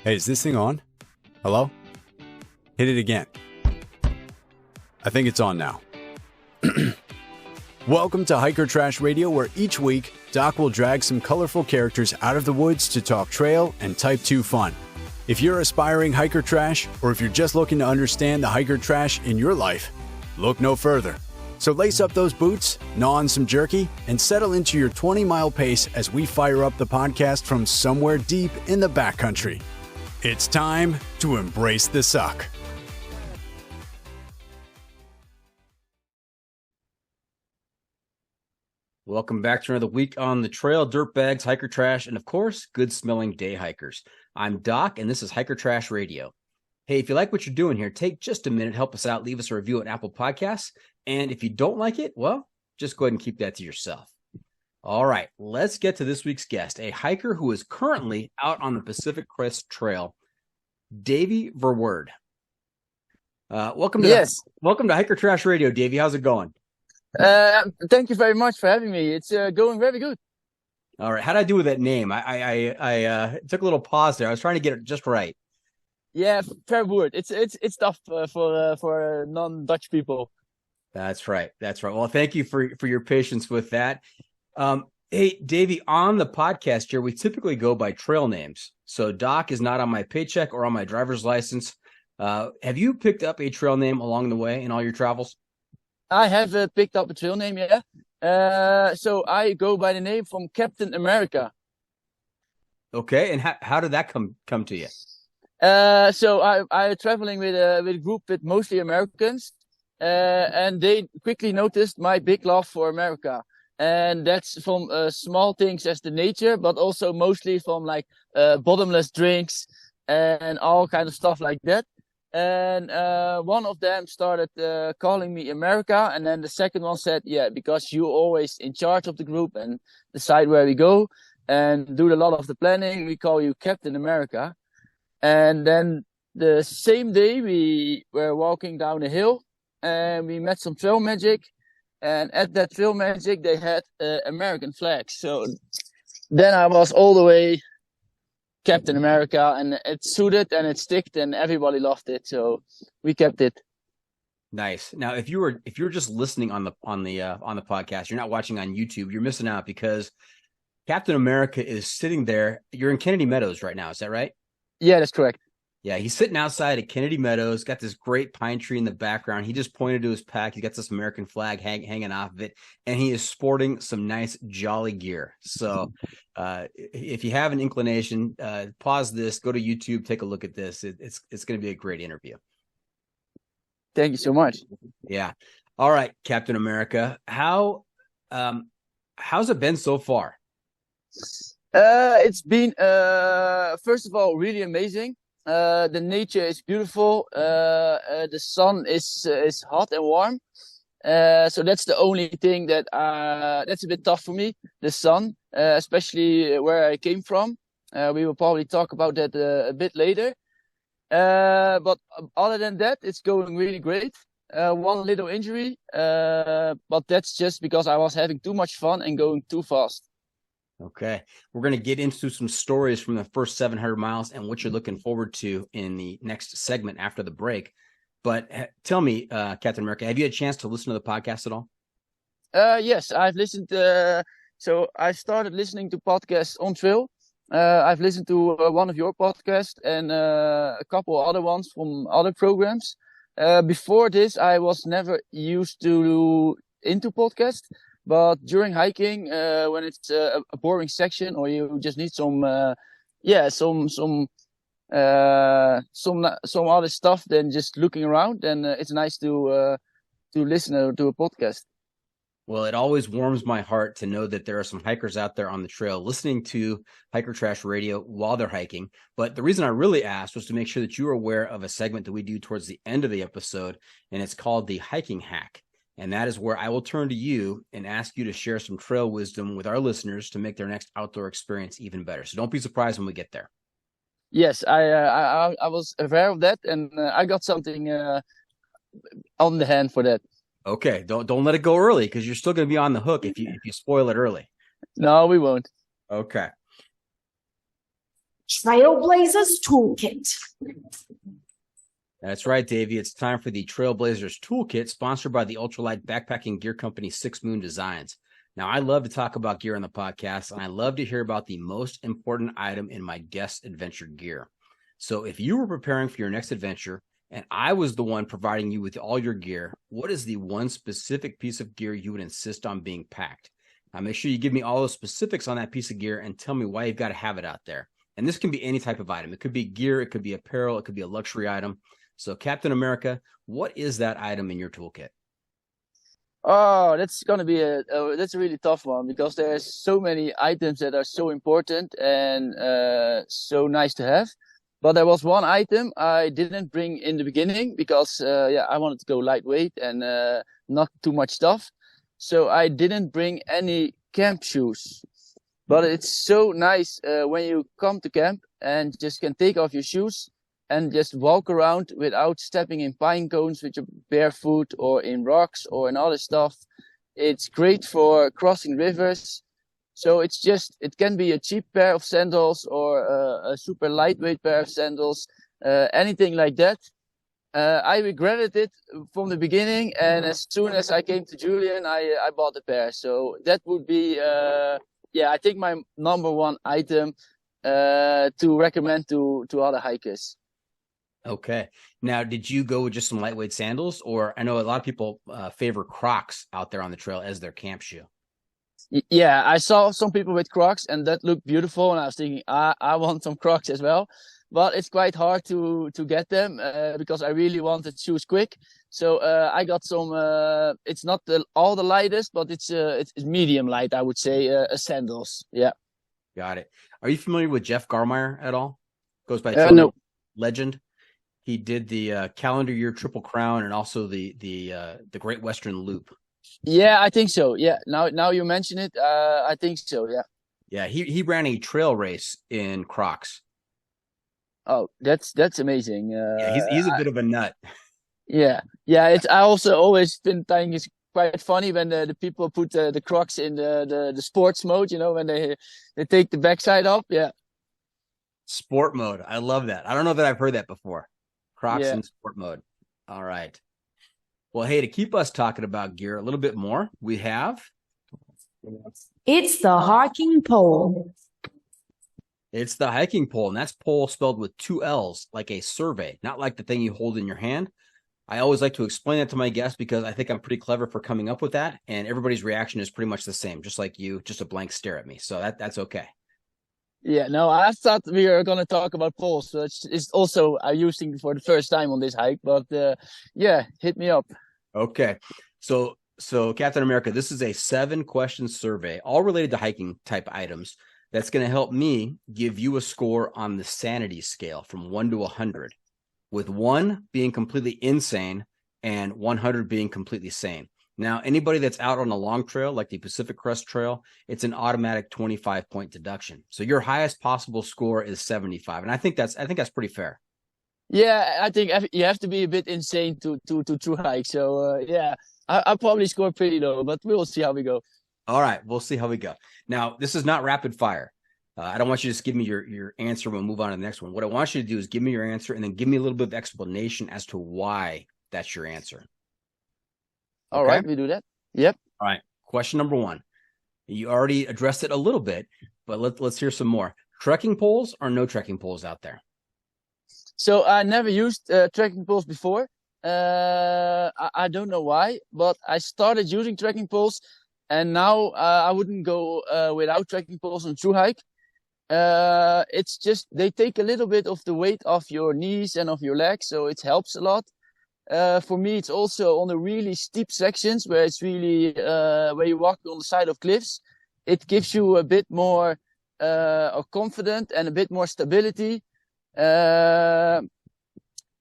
Hey, is this thing on? Hello? Hit it again. I think it's on now. Welcome to Hiker Trash Radio, where each week, Doc will drag some colorful characters out of the woods to talk trail and Type 2 fun. If you're aspiring hiker trash, or if you're just looking to understand the hiker trash in your life, look no further. So lace up those boots, gnaw on some jerky, and settle into your 20-mile pace as we fire up the podcast from somewhere deep in the backcountry. It's time to embrace the suck. Welcome back to another week on the trail, dirtbags, hiker trash, and of course, good-smelling day hikers. I'm Doc, and this is Hiker Trash Radio. Hey, if you like what you're doing here, take just a minute, help us out, leave us a review on Apple Podcasts, and if you don't like it, well, just go ahead and keep that to yourself. All right, let's get to this week's guest, a hiker who is currently out on the Pacific Crest Trail, Davey Verwoerd. Welcome to Hiker Trash Radio, Davey. How's it going? Thank you very much for having me. It's going very good. All right. How'd I do with that name? I took a little pause there. I was trying to get it just right. Yeah, Verwoerd. It's tough for non-Dutch people. That's right. Well, thank you for your patience with that. Hey, Davey, on the podcast here, we typically go by trail names. So Doc is not on my paycheck or on my driver's license. Have you picked up a trail name along the way in all your travels? I have picked up a trail name, yeah. So I go by the name from Captain America. Okay, and how did that come to you? So I traveling with a group with mostly Americans, and they quickly noticed my big love for America, and that's from small things as the nature, but also mostly from like bottomless drinks and all kind of stuff like that. And one of them started calling me America, and then the second one said, yeah, because you're always in charge of the group and decide where we go and do a lot of the planning, we call you Captain America. And then the same day we were walking down a hill and we met some trail magic, and at that trail magic they had American flags. So then I was all the way Captain America, and it suited and it sticked and everybody loved it, so we kept it. Nice. Now, if you're just listening on the podcast, you're not watching on YouTube, you're missing out because Captain America is sitting there. You're in Kennedy Meadows right now, is that right? Yeah, that's correct. Yeah, he's sitting outside at Kennedy Meadows, got this great pine tree in the background. He just pointed to his pack. He got this American flag hanging off of it, and he is sporting some nice jolly gear. So if you have an inclination, pause this, go to YouTube, take a look at this. It's going to be a great interview. Thank you so much. Yeah. All right, Captain America. How's it been so far? It's been first of all really amazing. The nature is beautiful. The sun is hot and warm. So that's the only thing that's a bit tough for me. The sun, especially where I came from. We will probably talk about that a bit later. But other than that, it's going really great. One little injury, but that's just because I was having too much fun and going too fast. Okay. We're going to get into some stories from the first 700 miles and what you're looking forward to in the next segment after the break. But tell me, Captain America, have you had a chance to listen to the podcast at all? Yes, I've listened. So I started listening to podcasts on trail. I've listened to one of your podcasts and a couple other ones from other programs. Before this, I was never used to into podcasts. But during hiking, when it's a boring section or you just need some other stuff than just looking around, then it's nice to listen to a podcast. Well, it always warms my heart to know that there are some hikers out there on the trail listening to Hiker Trash Radio while they're hiking. But the reason I really asked was to make sure that you are aware of a segment that we do towards the end of the episode, and it's called the Hiking Hack. And that is where I will turn to you and ask you to share some trail wisdom with our listeners to make their next outdoor experience even better. So don't be surprised when we get there. Yes, I was aware of that, and I got something on the hand for that. Okay, don't let it go early because you're still going to be on the hook if you spoil it early. No, we won't. Okay. Trailblazers Toolkit. That's right, Davey. It's time for the Trailblazers Toolkit, sponsored by the ultralight backpacking gear company 6 Moon Designs. Now, I love to talk about gear on the podcast, and I love to hear about the most important item in my guest adventure gear. So if you were preparing for your next adventure, and I was the one providing you with all your gear, what is the one specific piece of gear you would insist on being packed? Now, make sure you give me all the specifics on that piece of gear and tell me why you've got to have it out there. And this can be any type of item. It could be gear, it could be apparel, it could be a luxury item. So, Captain America, what is that item in your toolkit? Oh, that's gonna be that's a really tough one because there's so many items that are so important and so nice to have. But there was one item I didn't bring in the beginning because I wanted to go lightweight and not too much stuff. So I didn't bring any camp shoes. But it's so nice when you come to camp and just can take off your shoes and just walk around without stepping in pine cones with your bare foot or in rocks or in other stuff. It's great for crossing rivers. So it can be a cheap pair of sandals or a super lightweight pair of sandals, anything like that. I regretted it from the beginning, and as soon as I came to Julian, I bought a pair. So that would be, I think my number one item to recommend to other hikers. Okay. Now, did you go with just some lightweight sandals? Or I know a lot of people favor Crocs out there on the trail as their camp shoe. Yeah, I saw some people with Crocs and that looked beautiful. And I was thinking, I want some Crocs as well. But it's quite hard to get them because I really wanted shoes quick. So I got some, it's not all the lightest, but it's medium light, I would say, sandals. Yeah. Got it. Are you familiar with Jeff Garmeyer at all? Goes by no. Legend. He did the calendar year Triple Crown and also the Great Western Loop. Yeah, I think so. Yeah, now you mention it, I think so. Yeah. Yeah, he ran a trail race in Crocs. Oh, that's amazing. Yeah, he's a bit of a nut. Yeah. I also always been thinking it's quite funny when the people put the Crocs in the sports mode. You know, when they take the backside up. Yeah. Sport mode. I love that. I don't know that I've heard that before. Crocs Yeah. in sport mode. All right. Well, hey, to keep us talking about gear a little bit more, we have... It's the hiking pole. It's the hiking pole, and that's pole spelled with 2 L's, like a survey, not like the thing you hold in your hand. I always like to explain that to my guests because I think I'm pretty clever for coming up with that, and everybody's reaction is pretty much the same, just like you, just a blank stare at me. So that's okay. Yeah, no, I thought we were going to talk about poles. So it's also I'm using for the first time on this hike, but hit me up. Okay. So Captain America, this is a 7-question survey, all related to hiking type items. That's going to help me give you a score on the sanity scale from 1 to 100, with 1 being completely insane and 100 being completely sane. Now, anybody that's out on a long trail like the Pacific Crest Trail, it's an automatic 25-point deduction. So your highest possible score is 75, and I think that's pretty fair. Yeah, I think you have to be a bit insane to true hike. So I'll probably score pretty low, but we'll see how we go. All right, we'll see how we go. Now, this is not rapid fire. I don't want you to just give me your answer. We'll move on to the next one. What I want you to do is give me your answer and then give me a little bit of explanation as to why that's your answer. All right, we do that. Yep. All right. Question number 1. You already addressed it a little bit, but let's hear some more. Trekking poles or no trekking poles out there? So I never used trekking poles before. I don't know why, but I started using trekking poles, and now I wouldn't go without trekking poles on true hike. It's just they take a little bit of the weight off your knees and of your legs, so it helps a lot. For me, it's also on the really steep sections where it's really where you walk on the side of cliffs. It gives you a bit more confidence and a bit more stability.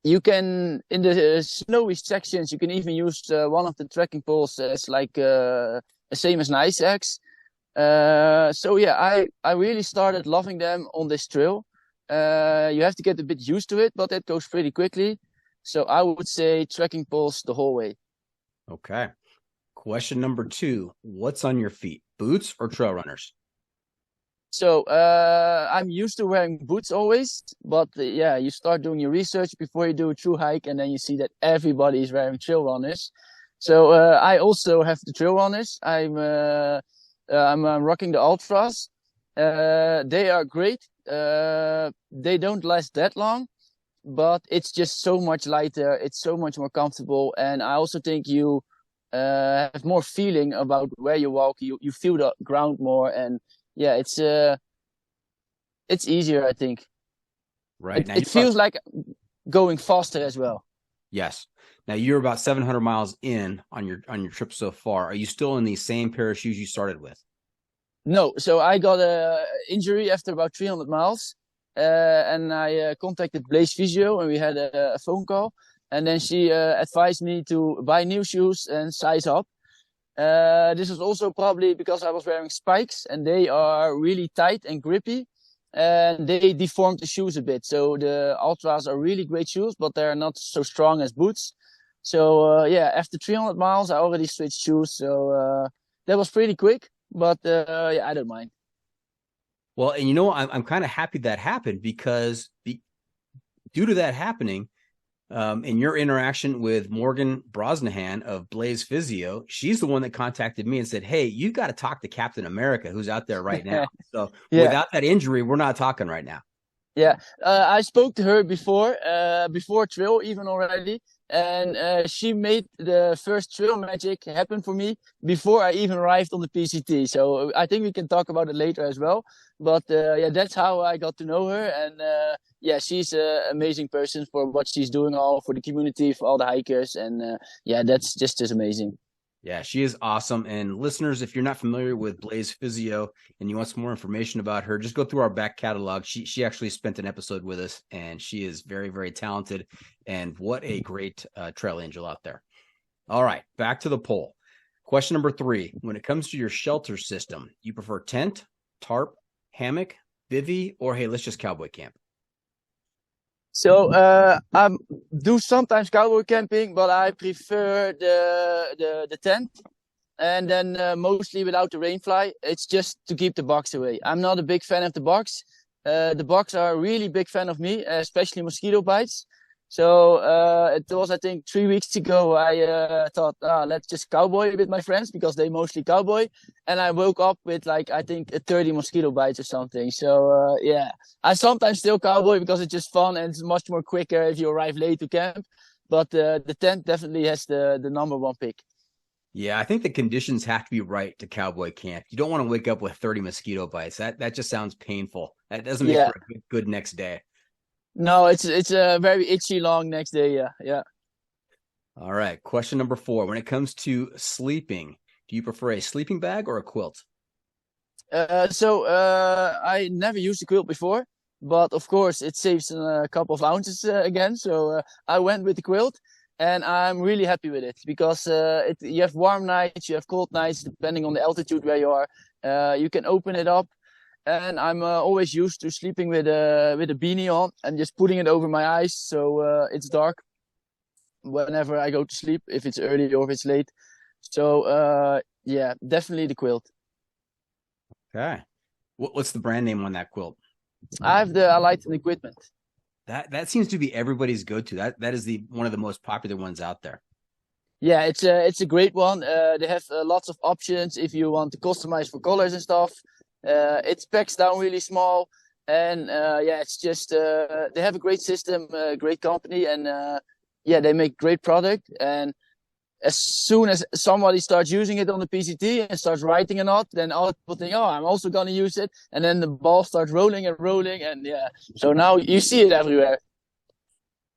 You can, in the snowy sections, you can even use one of the trekking poles as like the same as an ice axe. I really started loving them on this trail. You have to get a bit used to it, but that goes pretty quickly. So I would say trekking poles the whole way. Okay. Question number 2. What's on your feet, boots or trail runners? So I'm used to wearing boots always, but you start doing your research before you do a true hike, and then you see that everybody is wearing trail runners. So I also have the trail runners. I'm rocking the Ultras. They are great. They don't last that long, but it's just so much lighter. It's so much more comfortable, and I also think you have more feeling about where you walk. You feel the ground more, and yeah, it's easier, I think. Right. It feels like going faster as well. Yes. Now you're about 700 miles in on your trip so far. Are you still in the same pair of shoes you started with? No. So I got a injury after about 300 miles, and I contacted Physio, and we had a phone call, and then she advised me to buy new shoes and size up. This was also probably because I was wearing spikes, and they are really tight and grippy, and they deformed the shoes a bit. So the Ultras are really great shoes, but they're not so strong as boots. So after 300 miles, I already switched shoes. So that was pretty quick, but I don't mind. Well, and I'm kind of happy that happened because due to that happening, in your interaction with Morgan Brosnahan of Blaze Physio, she's the one that contacted me and said, "Hey, you got to talk to Captain America, who's out there right now." So without that injury, we're not talking right now. Yeah, I spoke to her before trail even already, and she made the first trail magic happen for me before I even arrived on the PCT. So I think we can talk about it later as well. But that's how I got to know her, and she's an amazing person for what she's doing all for the community, for all the hikers, and that's just amazing. Yeah, she is awesome. And listeners, if you're not familiar with Blaze Physio and you want some more information about her, just go through our back catalog. She actually spent an episode with us, and she is very, very talented. And what a great trail angel out there. All right, back to the poll. Question number 3. When it comes to your shelter system, you prefer tent, tarp, hammock, bivvy, or hey, let's just cowboy camp? So I do sometimes cowboy camping, but I prefer the tent, and then mostly without the rainfly. It's just to keep the bugs away. I'm not a big fan of the bugs. The bugs are a really big fan of me, especially mosquito bites. So it was, I think, 3 weeks ago, I thought, let's just cowboy with my friends because they mostly cowboy. And I woke up with I think 30 mosquito bites or something. So I sometimes still cowboy because it's just fun and it's much more quicker if you arrive late to camp. But the tent definitely has the number one pick. Yeah, I think the conditions have to be right to cowboy camp. You don't want to wake up with 30 mosquito bites. That just sounds painful. That doesn't make for a good next day. No, it's a very itchy long next day. Yeah. All right. Question number 4. When it comes to sleeping, do you prefer a sleeping bag or a quilt? I never used a quilt before, but of course it saves a couple of ounces again. So I went with the quilt, and I'm really happy with it because you have warm nights, you have cold nights, depending on the altitude where you are. You can open it up. And I'm always used to sleeping with a beanie on and just putting it over my eyes so it's dark whenever I go to sleep, if it's early or if it's late. So definitely the quilt. Okay. What's the brand name on that quilt? I have the Alight Equipment. That seems to be everybody's go-to. That is one of the most popular ones out there. Yeah, it's a great one. They have lots of options if you want to customize for colors and stuff. It packs down really small, and it's just they have a great system, great company, and they make great product. And as soon as somebody starts using it on the PCT and starts writing a knot, then all people think, "Oh, I'm also gonna use it," and then the ball starts rolling, and so now you see it everywhere.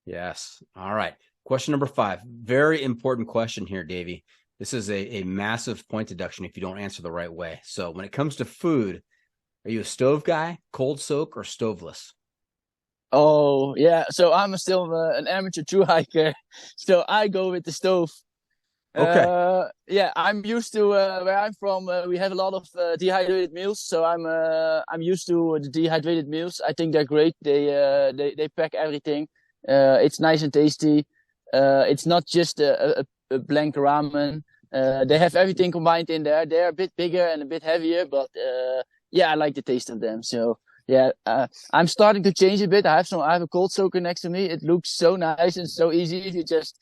Yes. All right. Question number 5. Very important question here, Davey. This is a massive point deduction if you don't answer the right way. So when it comes to food, are you a stove guy, cold soak, or stoveless? Oh, yeah. So I'm still an amateur true hiker. So I go with the stove. Okay. I'm used to where I'm from. We have a lot of dehydrated meals. So I'm used to the dehydrated meals. I think they're great. They pack everything. It's nice and tasty. It's not just a blank ramen. They have everything combined in there. They're a bit bigger and a bit heavier, but Yeah, I like the taste of them. So yeah, I'm starting to change a bit. I have a cold soaker next to me. It looks so nice and so easy if you just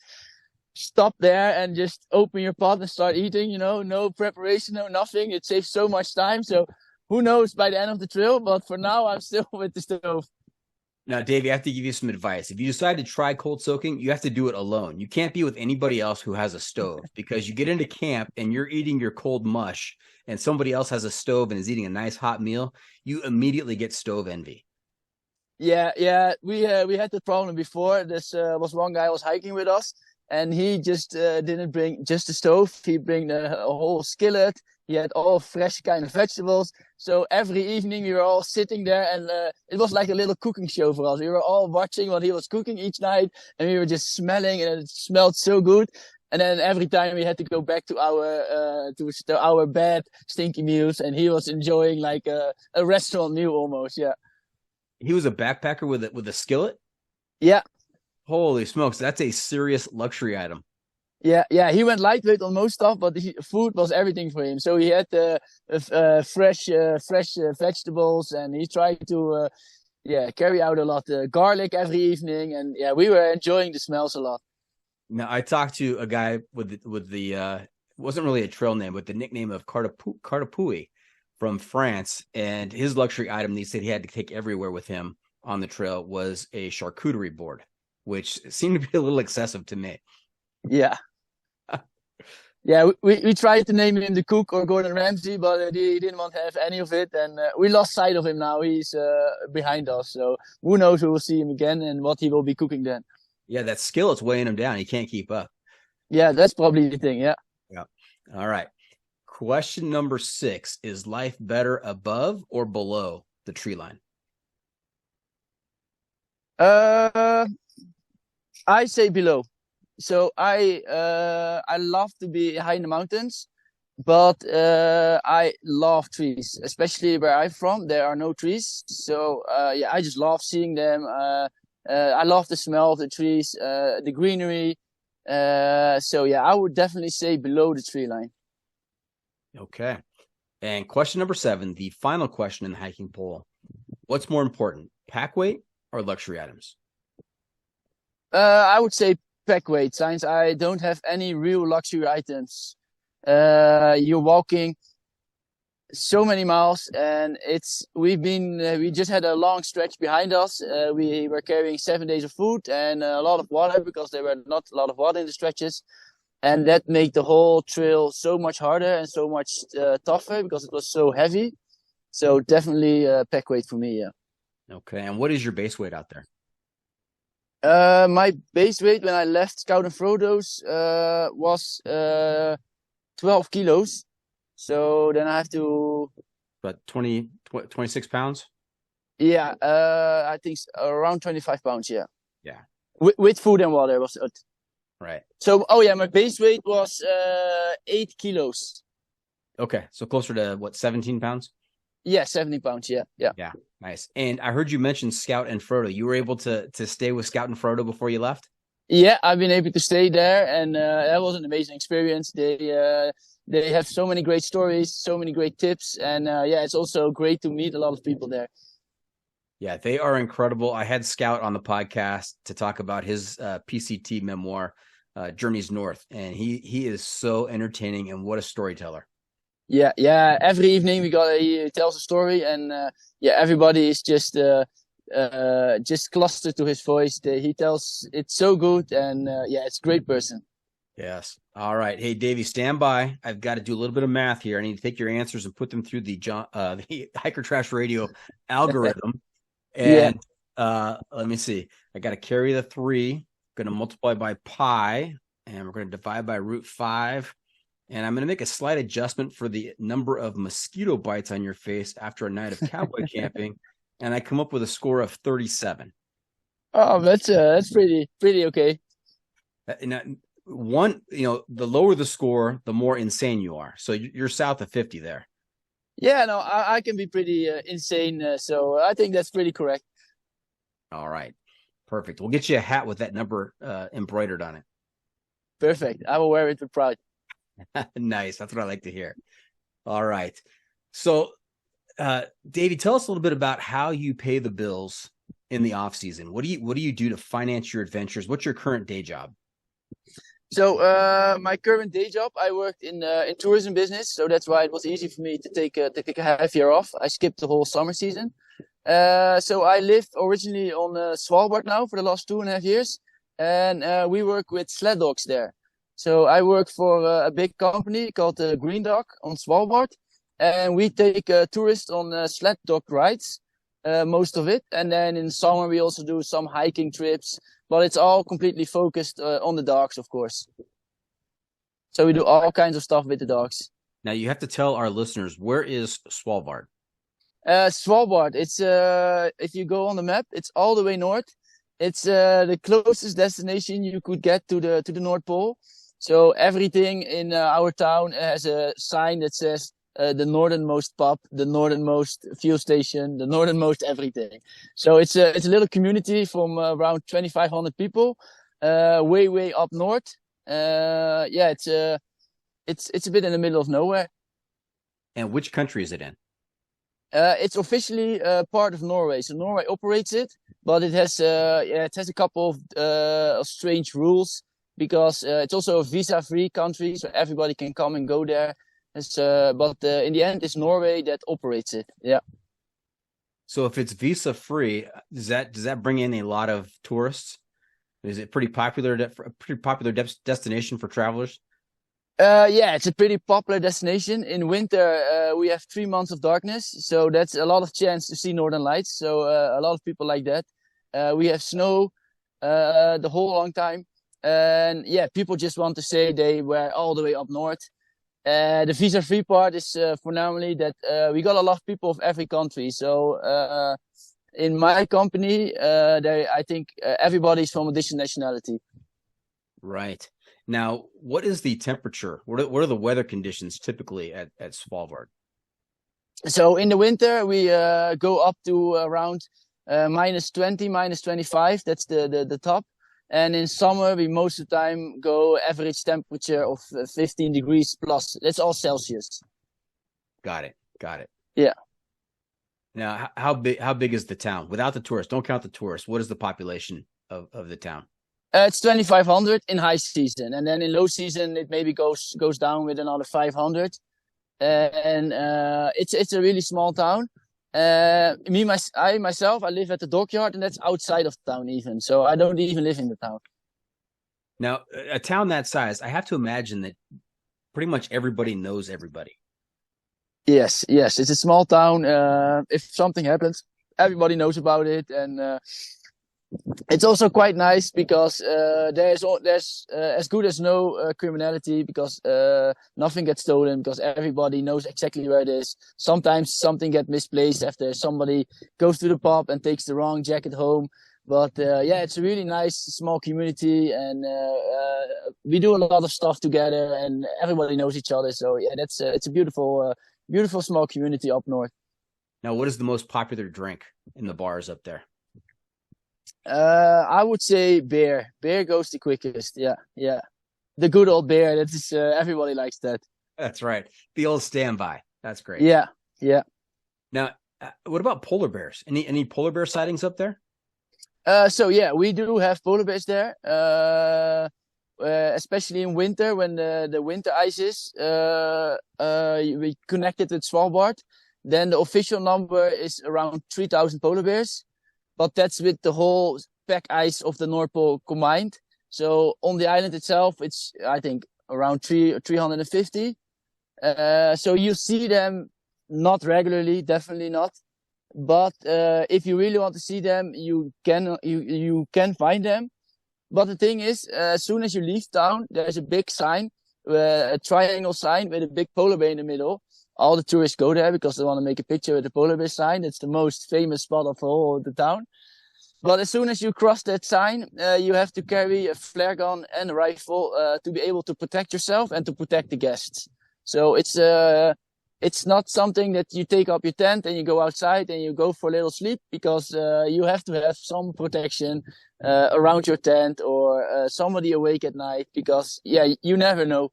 stop there and just open your pot and start eating. No preparation, no nothing. It saves so much time. So who knows by the end of the trail? But for now, I'm still with the stove. Now, Davey, I have to give you some advice. If you decide to try cold soaking, you have to do it alone. You can't be with anybody else who has a stove, because you get into camp and you're eating your cold mush and somebody else has a stove and is eating a nice hot meal. You immediately get stove envy. Yeah. We had the problem before. This was one guy was hiking with us, and he just didn't bring just the stove. He bring a whole skillet. He had all fresh kind of vegetables. So every evening we were all sitting there, and it was like a little cooking show for us. We were all watching what he was cooking each night, and we were just smelling, and it smelled so good. And then every time we had to go back to our bad stinky meals, and he was enjoying like a restaurant meal almost. Yeah. He was a backpacker with a skillet? Yeah. Holy smokes, that's a serious luxury item. Yeah. He went lightweight on most stuff, but food was everything for him. So he had fresh vegetables, and he tried to carry out a lot of garlic every evening, and yeah, we were enjoying the smells a lot. Now, I talked to a guy with the wasn't really a trail name, but the nickname of Cartapui from France, and his luxury item that he said he had to take everywhere with him on the trail was a charcuterie board, which seemed to be a little excessive to me. Yeah. Yeah, we tried to name him the Cook or Gordon Ramsay, but he didn't want to have any of it, and we lost sight of him now. He's behind us, so who knows, we will see him again and what he will be cooking then. Yeah, that skillet's weighing him down. He can't keep up. Yeah, that's probably the thing, yeah. Yeah. All right. Question number 6, is life better above or below the tree line? I say below. So I love to be high in the mountains, but I love trees, especially where I'm from. There are no trees, so I just love seeing them. I love the smell of the trees, the greenery. So yeah, I would definitely say below the tree line. Okay. And question number 7, the final question in the hiking poll: what's more important, pack weight or luxury items? I would say pack weight, since I don't have any real luxury items. You're walking so many miles, and we just had a long stretch behind us. We were carrying 7 days of food and a lot of water, because there were not a lot of water in the stretches, and that made the whole trail so much harder and so much tougher, because it was so heavy. So definitely pack weight for me. Yeah. Okay. And what is your base weight out there? My base weight when I left Scout and Frodo's was 12 kilos. So then I have to... About 26 pounds? Yeah, I think around 25 pounds, yeah. Yeah. With food and water was it. Right. So, my base weight was 8 kilos. Okay, so closer to, 17 pounds? Yeah, 70 pounds, yeah. Yeah, nice. And I heard you mention Scout and Frodo. You were able to stay with Scout and Frodo before you left? Yeah, I've been able to stay there, and that was an amazing experience. They have so many great stories, so many great tips, and it's also great to meet a lot of people there. Yeah, they are incredible. I had Scout on the podcast to talk about his PCT memoir, Journeys North, and he is so entertaining, and what a storyteller. Yeah. Every evening he tells a story, and everybody is just clustered to his voice. He tells it so good, and it's a great person. Yes. All right. Hey, Davey, stand by. I've got to do a little bit of math here. I need to take your answers and put them through the Hiker Trash Radio algorithm. And let me see. I got to carry the 3. Going to multiply by pi, and we're going to divide by √5. And I'm going to make a slight adjustment for the number of mosquito bites on your face after a night of cowboy camping, and I come up with a score of 37. Oh, that's pretty okay. Now, the lower the score, the more insane you are. So you're south of 50 there. Yeah, no, I can be pretty insane, so I think that's pretty correct. All right, perfect. We'll get you a hat with that number embroidered on it. Perfect. I will wear it with pride. Nice. That's what I like to hear. All right. So Davey, tell us a little bit about how you pay the bills in the off season. What do you do to finance your adventures? What's your current day job? So my current day job, I worked in tourism business, so that's why it was easy for me to take a half year off. I skipped the whole summer season. So I lived originally on Svalbard now for the last 2.5 years, and we work with sled dogs there. So I work for a big company called Green Dog on Svalbard, and we take tourists on sled dog rides, most of it. And then in summer we also do some hiking trips, but it's all completely focused on the dogs, of course. So we do all kinds of stuff with the dogs. Now you have to tell our listeners, where is Svalbard? Svalbard, it's if you go on the map, it's all the way north. It's the closest destination you could get to the North Pole. So everything in our town has a sign that says the northernmost pub, the northernmost fuel station, the northernmost everything. So it's a little community from around 2,500 people, way up north. It's a bit in the middle of nowhere. And which country is it in? It's officially part of Norway, so Norway operates it, but it has a couple of strange rules because it's also a visa-free country, so everybody can come and go there. But in the end, it's Norway that operates it. Yeah. So if it's visa-free, does that bring in a lot of tourists? Is it pretty popular destination for travelers? It's a pretty popular destination. In winter, we have 3 months of darkness, so that's a lot of chance to see northern lights. So a lot of people like that. We have snow the whole long time, and people just want to say they were all the way up north. The visa-free part is for normally that we got a lot of people of every country. So in my company, I think everybody's from a different nationality. Right. Now, what is the temperature? What are the weather conditions typically at Svalbard? So in the winter, we go up to around -20, -25. That's the top. And in summer, we most of the time go average temperature of 15 degrees plus. That's all Celsius. Got it. Yeah. Now, how big is the town? Without the tourists, don't count the tourists. What is the population of the town? It's 2,500 in high season, and then in low season it maybe goes down with another 500. It's a really small town. I live at the dockyard, and that's outside of town even. So I don't even live in the town. Now, a town that size, I have to imagine that pretty much everybody knows everybody. Yes, it's a small town. If something happens, everybody knows about it, and it's also quite nice because there's as good as no criminality because nothing gets stolen because everybody knows exactly where it is. Sometimes something gets misplaced after somebody goes to the pub and takes the wrong jacket home. But it's a really nice small community, and we do a lot of stuff together, and everybody knows each other. So it's a beautiful small community up north. Now, what is the most popular drink in the bars up there? I would say beer. Beer goes the quickest. Yeah. The good old beer. That is, everybody likes that. That's right. The old standby. That's great. Yeah. Now, what about polar bears? Any polar bear sightings up there? We do have polar bears there. Especially in winter when the winter ice is. We connected with Svalbard. Then the official number is around 3,000 polar bears. But that's with the whole pack ice of the North Pole combined. So on the island itself, it's, I think, around 350. So you see them not regularly, definitely not. But if you really want to see them, you can find them. But the thing is, as soon as you leave town, there's a big sign, a triangle sign with a big polar bear in the middle. All the tourists go there because they want to make a picture with the polar bear sign. It's the most famous spot of all the town. But as soon as you cross that sign, you have to carry a flare gun and a rifle to be able to protect yourself and to protect the guests. So it's not something that you take up your tent and you go outside and you go for a little sleep, because you have to have some protection around your tent or somebody awake at night, because you never know.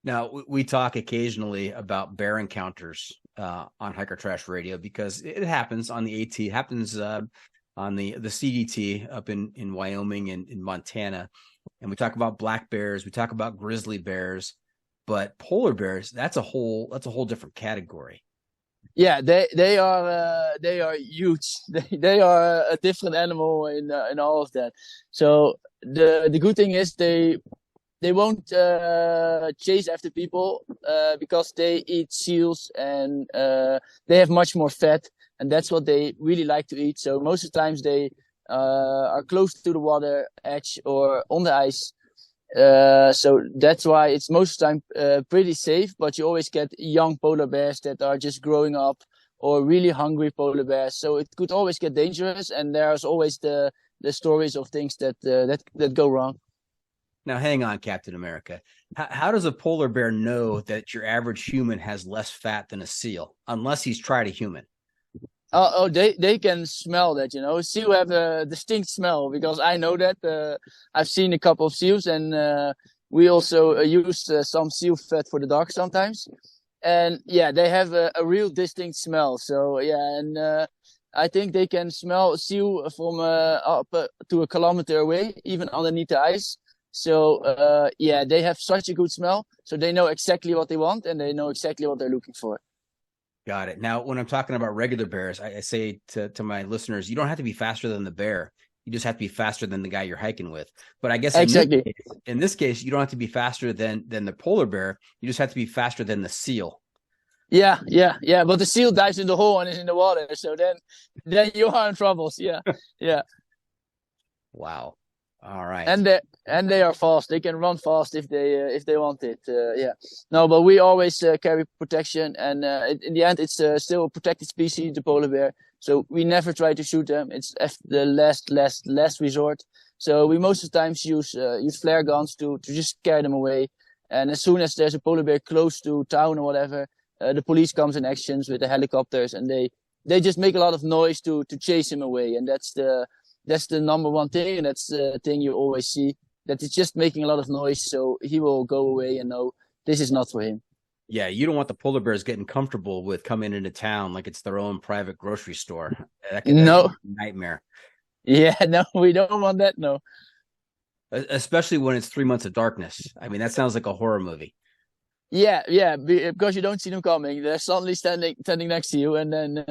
Now, we talk occasionally about bear encounters on Hiker Trash Radio because it happens on the AT, happens on the CDT up in Wyoming and in Montana. And we talk about black bears, we talk about grizzly bears, but polar bears, that's a whole different category. Yeah, they are huge. They are a different animal in all of that. So the good thing is they won't chase after people because they eat seals and they have much more fat, and that's what they really like to eat. So most of the times they are close to the water edge or on the ice. So that's why it's most of the time pretty safe, but you always get young polar bears that are just growing up or really hungry polar bears. So it could always get dangerous, and there's always the stories of things that go wrong. Now, hang on, Captain America. How does a polar bear know that your average human has less fat than a seal, unless he's tried a human? They can smell that, Seal have a distinct smell because I know that. I've seen a couple of seals, and we also use some seal fat for the dogs sometimes. And yeah, they have a real distinct smell. So yeah, and I think they can smell seal from up to a kilometer away, even underneath the ice. So yeah, they have such a good smell. So they know exactly what they want, and they know exactly what they're looking for. Got it. Now, when I'm talking about regular bears, I say to my listeners, you don't have to be faster than the bear. You just have to be faster than the guy you're hiking with. But I guess exactly in this case, you don't have to be faster than the polar bear. You just have to be faster than the seal. Yeah. But the seal dives in the hole and is in the water. So then you are in troubles. Yeah. Wow. All right. And they are fast. They can run fast if they want it. Yeah. No, but we always carry protection, and in the end, it's still a protected species, the polar bear. So we never try to shoot them. It's the last resort. So we most of the times use flare guns to just scare them away. And as soon as there's a polar bear close to town or whatever, the police comes in actions with the helicopters, and they just make a lot of noise to chase him away. And that's the number one thing, and that's the thing you always see, that it's just making a lot of noise, so he will go away and know this is not for him. Yeah, you don't want the polar bears getting comfortable with coming into town like it's their own private grocery store. That's a nightmare. Yeah, no, we don't want that, no. Especially when it's 3 months of darkness. I mean, that sounds like a horror movie. Yeah, because you don't see them coming. They're suddenly standing next to you, and then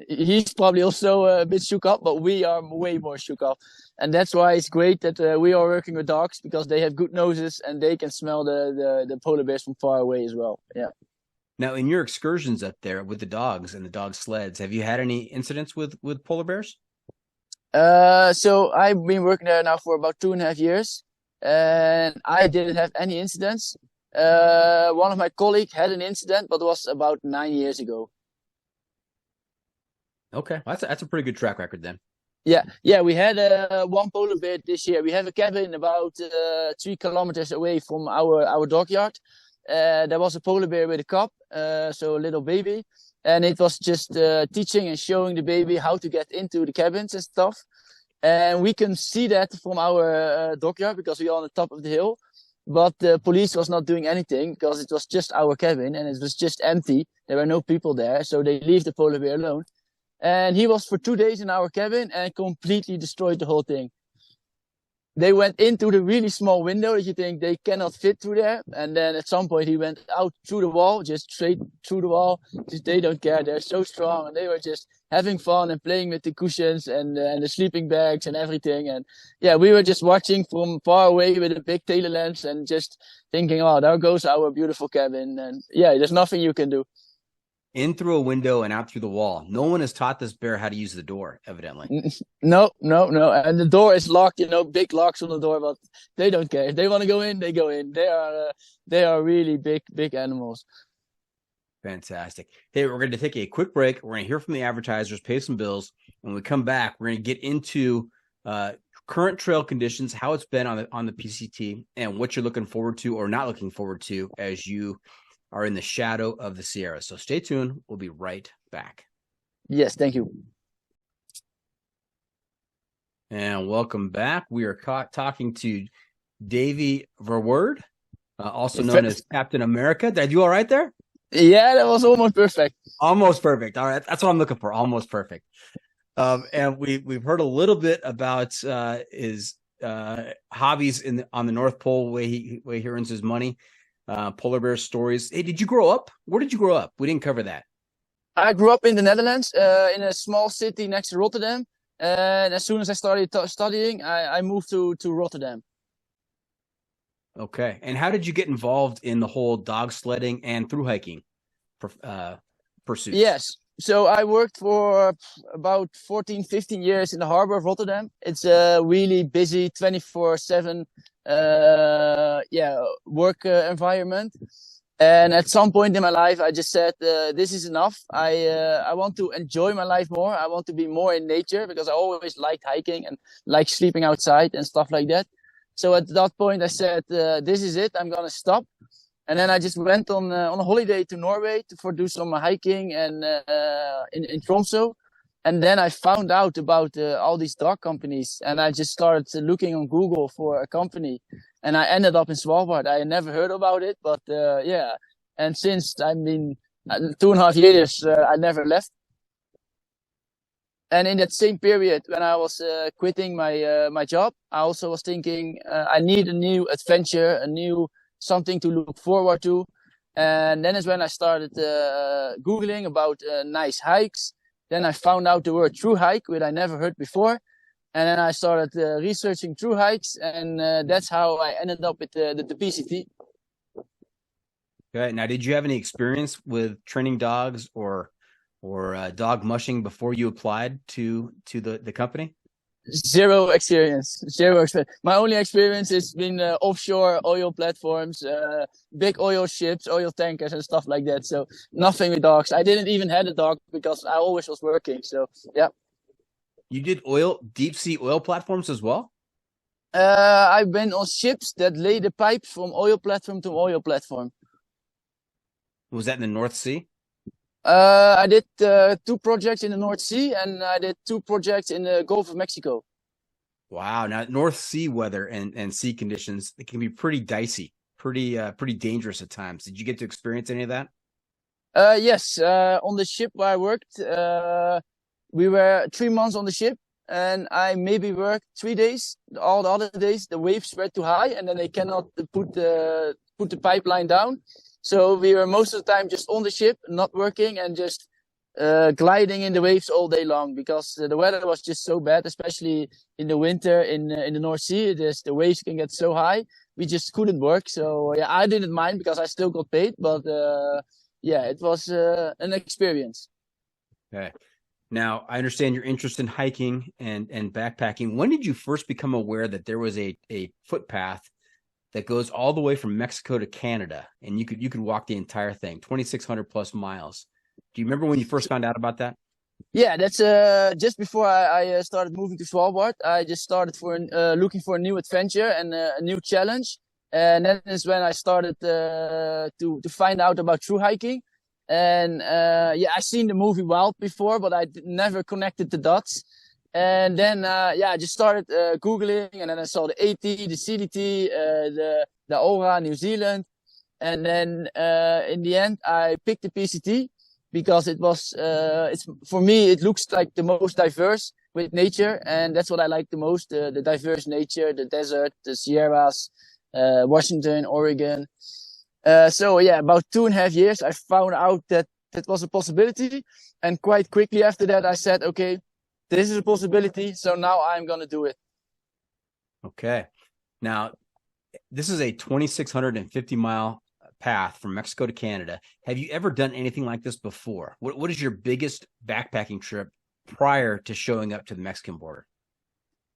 he's probably also a bit shook up, but we are way more shook up, and that's why it's great that we are working with dogs, because they have good noses and they can smell the polar bears from far away as well. Yeah. Now, in your excursions up there with the dogs and the dog sleds, have you had any incidents with polar bears? So I've been working there now for about 2.5 years, and I didn't have any incidents. One of my colleagues had an incident, but it was about 9 years ago. Okay, that's a pretty good track record then. Yeah, we had one polar bear this year. We have a cabin about 3 kilometers away from our dockyard. There was a polar bear with a cub, so a little baby, and it was just teaching and showing the baby how to get into the cabins and stuff. And we can see that from our dockyard because we are on the top of the hill. But the police was not doing anything because it was just our cabin and it was just empty. There were no people there, so they leave the polar bear alone. And he was for 2 days in our cabin and completely destroyed the whole thing. They went into the really small window that you think they cannot fit through there. And then at some point he went out through the wall, just straight through the wall. Just, they don't care. They're so strong. And they were just having fun and playing with the cushions and the sleeping bags and everything. And yeah, we were just watching from far away with a big telelens and just thinking, oh, there goes our beautiful cabin. And yeah, there's nothing you can do. In through a window and out through the wall. No one has taught this bear how to use the door, evidently. No. And the door is locked, big locks on the door, but they don't care. If they want to go in, they go in. They are really big animals. Fantastic. Hey, we're going to take a quick break. We're going to hear from the advertisers, pay some bills. When we come back, we're going to get into current trail conditions, how it's been on the PCT, and what you're looking forward to or not looking forward to as you are in the shadow of the Sierra. So stay tuned. We'll be right back. Yes, thank you. And welcome back. We are talking to Davey Verwoerd, also known as Captain America. Did I do all right there? Yeah, that was almost perfect. Almost perfect. All right, that's what I'm looking for. Almost perfect. And we've heard a little bit about his hobbies on the North Pole, way he earns his money, polar bear stories. Hey, did you grow up? Where did you grow up? We didn't cover that. I grew up in the Netherlands, in a small city next to Rotterdam. And as soon as I started studying, I moved to Rotterdam. Okay. And how did you get involved in the whole dog sledding and thru hiking pursuits? Yes. So I worked for about 14, 15 years in the harbor of Rotterdam. It's a really busy 24/7 work environment. And at some point in my life, I just said, this is enough. I want to enjoy my life more. I want to be more in nature because I always liked hiking and like sleeping outside and stuff like that. So at that point, I said, this is it. I'm going to stop. And then I just went on a holiday to Norway to do some hiking and in Tromsø. And then I found out about all these dog companies, and I just started looking on Google for a company, and I ended up in Svalbard. I had never heard about it, but yeah. And since 2.5 years, I never left. And in that same period, when I was quitting my job, I also was thinking I need a new adventure, something to look forward to. And then is when I started Googling about nice hikes. Then I found out the word thru hike, which I never heard before. And then I started researching thru hikes, and that's how I ended up with the PCT. Okay. Now, did you have any experience with training dogs or dog mushing before you applied to the company? Zero experience. My only experience has been offshore oil platforms, big oil ships, oil tankers, and stuff like that. So nothing with dogs. I didn't even have a dog because I always was working. So yeah. You did deep sea oil platforms as well? I've been on ships that lay the pipes from oil platform to oil platform. Was that in the North Sea? I did 2 projects in the North Sea, and I did 2 projects in the Gulf of Mexico. Wow. Now, North Sea weather and sea conditions, it can be pretty dicey, pretty dangerous at times. Did you get to experience any of that? Yes. On the ship where I worked, we were 3 months on the ship, and I maybe worked 3 days. All the other days, the waves were too high, and then they cannot put the pipeline down. So we were most of the time just on the ship, not working, and just gliding in the waves all day long because the weather was just so bad, especially in the winter in the North Sea. The waves can get so high. We just couldn't work. So yeah, I didn't mind because I still got paid, but yeah, it was an experience. Okay. Now, I understand your interest in hiking and backpacking. When did you first become aware that there was a footpath that goes all the way from Mexico to Canada, and you could walk the entire thing, 2,600 plus miles? Do you remember when you first found out about that? Yeah, that's just before I started moving to Svalbard. I just started looking for a new adventure and a new challenge, and that is when I started to find out about thru hiking. And yeah, I seen the movie Wild before, but I never connected the dots. And then, yeah, I just started Googling, and then I saw the AT, the CDT, the Aura, New Zealand. And then in the end, I picked the PCT because it was, for me, it looks like the most diverse with nature. And that's what I like the most, the diverse nature, the desert, the Sierras, Washington, Oregon. So yeah, about 2.5 years, I found out that was a possibility. And quite quickly after that, I said, okay, this is a possibility, so now I'm going to do it. Okay. Now, this is a 2,650-mile path from Mexico to Canada. Have you ever done anything like this before? What is your biggest backpacking trip prior to showing up to the Mexican border?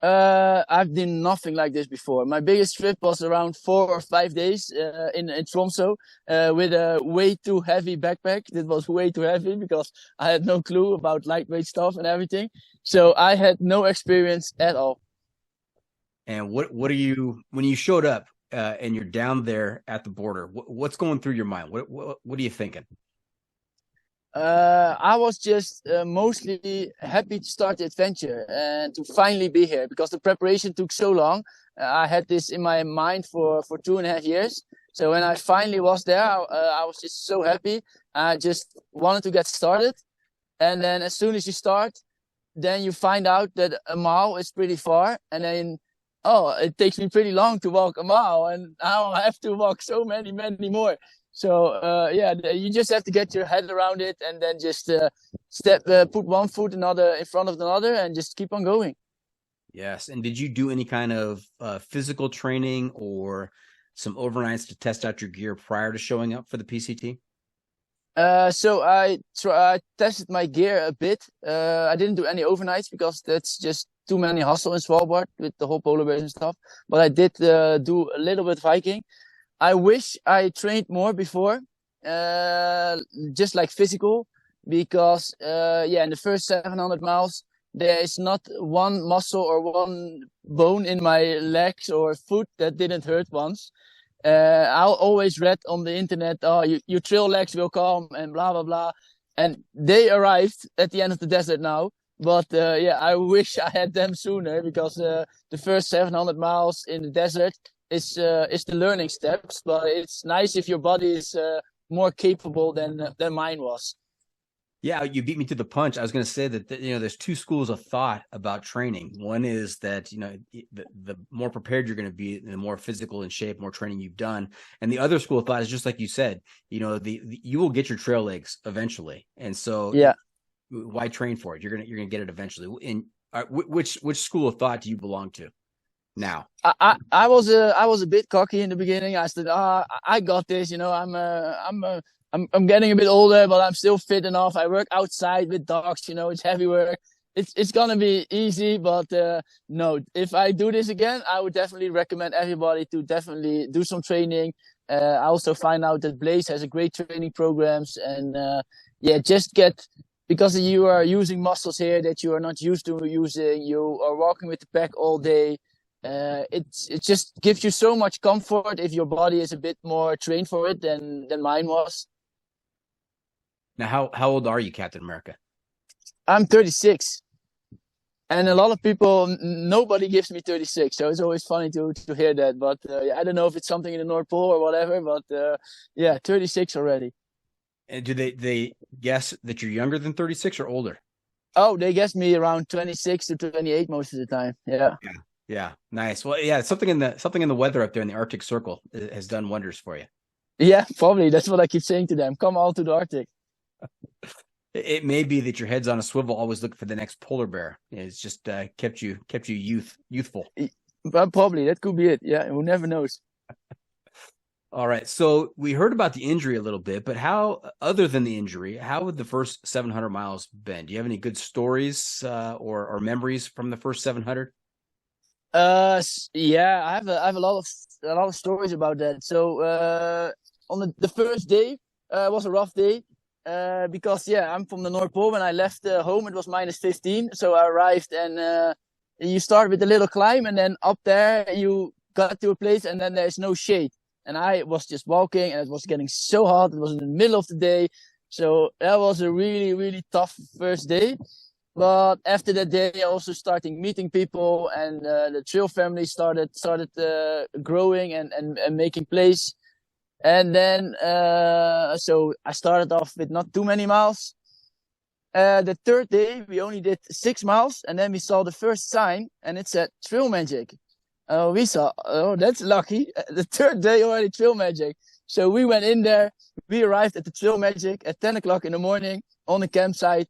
I've done nothing like this before. My biggest trip was around 4 or 5 days in Tromsø with a way too heavy backpack. It was way too heavy because I had no clue about lightweight stuff and everything. So I had no experience at all. And what are you, when you showed up and you're down there at the border, what's going through your mind? What are you thinking? I was just mostly happy to start the adventure and to finally be here because the preparation took so long. I had this in my mind for 2.5 years. So when I finally was there, I was just so happy. I just wanted to get started. And then as soon as you start, then you find out that a mile is pretty far. And then, it takes me pretty long to walk a mile. And now I have to walk so many more. So, you just have to get your head around it and then just put one foot another in front of another and just keep on going. Yes. And did you do any kind of physical training or some overnights to test out your gear prior to showing up for the PCT? So I tested my gear a bit. I didn't do any overnights because that's just too many hassle in Svalbard with the whole polar bears and stuff. But I did do a little bit of hiking. I wish I trained more before, just like physical, because in the first 700 miles, there is not one muscle or one bone in my legs or foot that didn't hurt once. I always read on the internet, your trail legs will come and blah, blah, blah. And they arrived at the end of the desert now. But I wish I had them sooner because the first 700 miles in the desert is the learning steps. But it's nice if your body is more capable than mine was. Yeah, you beat me to the punch. I was going to say that, there's two schools of thought about training. One is that, the more prepared you're going to be, the more physical in shape, more training you've done. And the other school of thought is just like you said, you will get your trail legs eventually. And so why train for it? You're going to get it eventually. In which school of thought do you belong to now? I was a bit cocky in the beginning. I said, I got this, I'm getting a bit older, but I'm still fit enough. I work outside with dogs, it's heavy work. It's gonna be easy, but no, if I do this again, I would definitely recommend everybody to definitely do some training. I also find out that Blaze has a great training programs and because you are using muscles here that you are not used to using, you are walking with the pack all day. It just gives you so much comfort if your body is a bit more trained for it than mine was. Now, how old are you, Captain America? I'm 36. And a lot of people, nobody gives me 36. So it's always funny to hear that. But I don't know if it's something in the North Pole or whatever. But 36 already. And do they guess that you're younger than 36 or older? Oh, they guess me around 26 to 28 most of the time. Yeah. Yeah. Nice. Well, yeah, something in the weather up there in the Arctic Circle has done wonders for you. Yeah, probably. That's what I keep saying to them. Come all to the Arctic. It may be that your head's on a swivel, always looking for the next polar bear. It's just kept you youthful. But probably that could be it. Yeah, who never knows. All right. So we heard about the injury a little bit, but other than the injury, how would the first 700 miles been? Do you have any good stories or memories from the first 700? I have a lot of stories about that. So on the first day was a rough day because I'm from the North Pole. When I left home, it was -15. So I arrived and you start with a little climb, and then up there you got to a place, and then there's no shade. And I was just walking, and it was getting so hot. It was in the middle of the day, so that was a really, really tough first day. But after that day, I also started meeting people, and the trail family started growing and making place. And then, so I started off with not too many miles. The third day, we only did 6 miles, and then we saw the first sign, and it said Trail Magic. We saw, that's lucky. The third day already Trail Magic. So we went in there. We arrived at the Trail Magic at 10 o'clock in the morning on the campsite.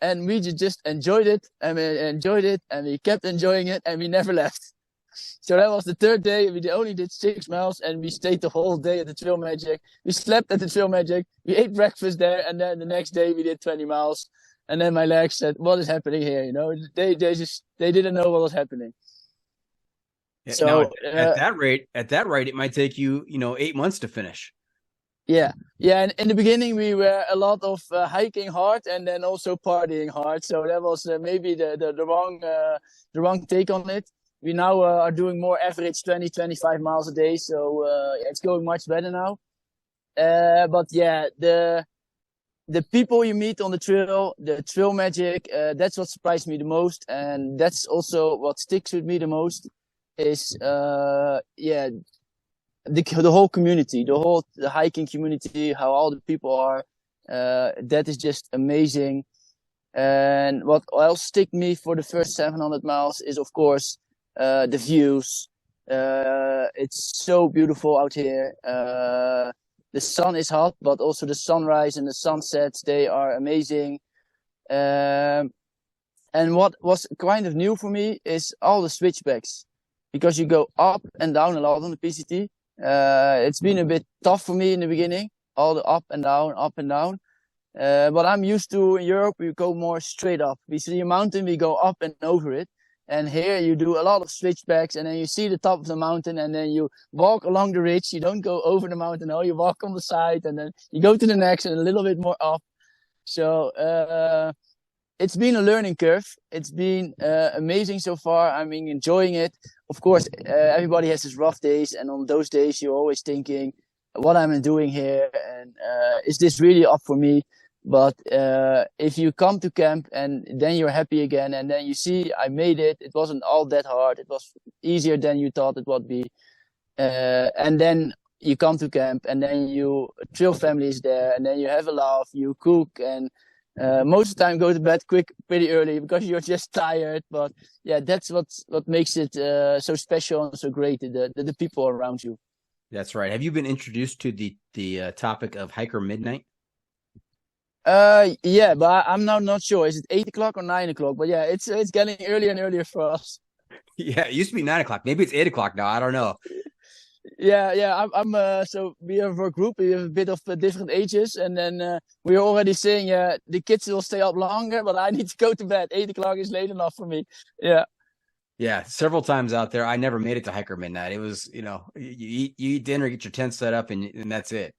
And we just enjoyed it, and we kept enjoying it, and we never left. So that was the third day. We only did 6 miles, and we stayed the whole day at the Trail Magic. We slept at the Trail Magic. We ate breakfast there, and then the next day we did 20 miles. And then my legs said, "What is happening here?" They didn't know what was happening. Yeah, so at that rate, it might take you 8 months to finish. Yeah. And in the beginning, we were a lot of hiking hard and then also partying hard. So that was maybe the wrong take on it. We now are doing more average 20-25 miles a day. So it's going much better now. But yeah, the people you meet on the trail magic, that's what surprised me the most. And that's also what sticks with me the most is, the whole community, the hiking community, how all the people are. That is just amazing. And what else stick me for the first 700 miles is, of course, the views. It's so beautiful out here. The sun is hot, but also the sunrise and the sunsets, they are amazing. And what was kind of new for me is all the switchbacks, because you go up and down a lot on the PCT. It's been a bit tough for me in the beginning, all the up and down, up and down. But I'm used to in Europe, we go more straight up. We see a mountain, we go up and over it. And here you do a lot of switchbacks, and then you see the top of the mountain, and then you walk along the ridge. You don't go over the mountain, no, you walk on the side, and then you go to the next and a little bit more up. So it's been a learning curve. It's been amazing so far. I mean, enjoying it. Of course, everybody has his rough days, and on those days you're always thinking, what am I doing here, and is this really up for me? But if you come to camp and then you're happy again, and then you see I made it, it wasn't all that hard, it was easier than you thought it would be, and then you come to camp, and then trail family is there, and then you have a laugh, you cook, and most of the time go to bed pretty early because you're just tired. But yeah, that's what makes it so special and so great, the people around you. That's right. Have you been introduced to the topic of hiker midnight? Yeah, but I'm now not sure. Is it 8 o'clock or 9 o'clock? But yeah, it's getting earlier and earlier for us. Yeah, it used to be 9 o'clock. Maybe it's 8 o'clock now. I don't know. Yeah. I'm so we have a group. We have a bit of different ages, and then we're already saying, yeah, the kids will stay up longer, but I need to go to bed. 8 o'clock is late enough for me. Yeah. Yeah, several times out there, I never made it to hiker midnight. It was, you eat dinner, get your tent set up, and that's it.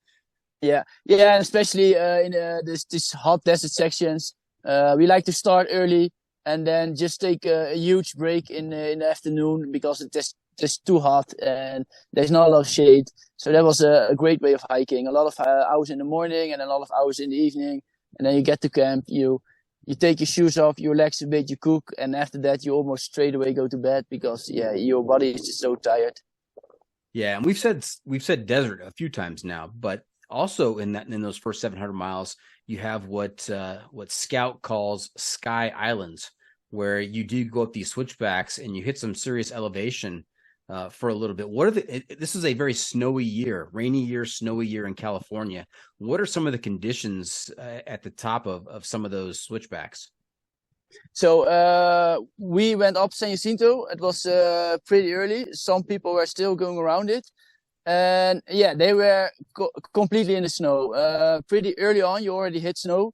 Yeah, and especially in this hot desert sections, we like to start early and then just take a huge break in the afternoon because it's just too hot and there's not a lot of shade. So that was a great way of hiking. A lot of hours in the morning and a lot of hours in the evening, and then you get to camp. You take your shoes off, you relax a bit, you cook, and after that you almost straight away go to bed because your body is just so tired. Yeah, and we've said desert a few times now, but also in those first 700 miles, you have what Scout calls sky islands, where you do go up these switchbacks and you hit some serious elevation for a little bit. This is a very snowy year, rainy year, snowy year in California. What are some of the conditions at the top of some of those switchbacks? So we went up San Jacinto. It was pretty early. Some people were still going around it. And yeah, they were completely in the snow. Pretty early on, you already hit snow.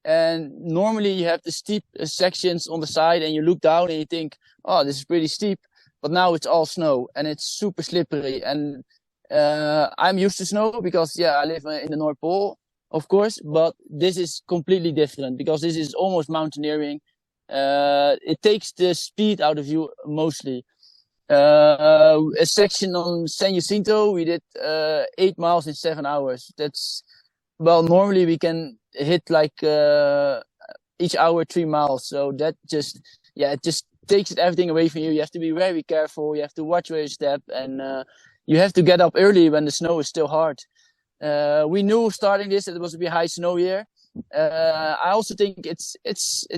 And normally you have the steep sections on the side and you look down and you think, oh, this is pretty steep. But now it's all snow and it's super slippery. And I'm used to snow because, I live in the North Pole, of course. But this is completely different because this is almost mountaineering. It takes the speed out of you mostly. A section on San Jacinto, we did 8 miles in 7 hours. Normally we can hit like each hour 3 miles. So that it just takes everything away from you. You have to be very careful. You have to watch where you step, and you have to get up early when the snow is still hard. We knew starting this that it was to be a high snow year. I also think it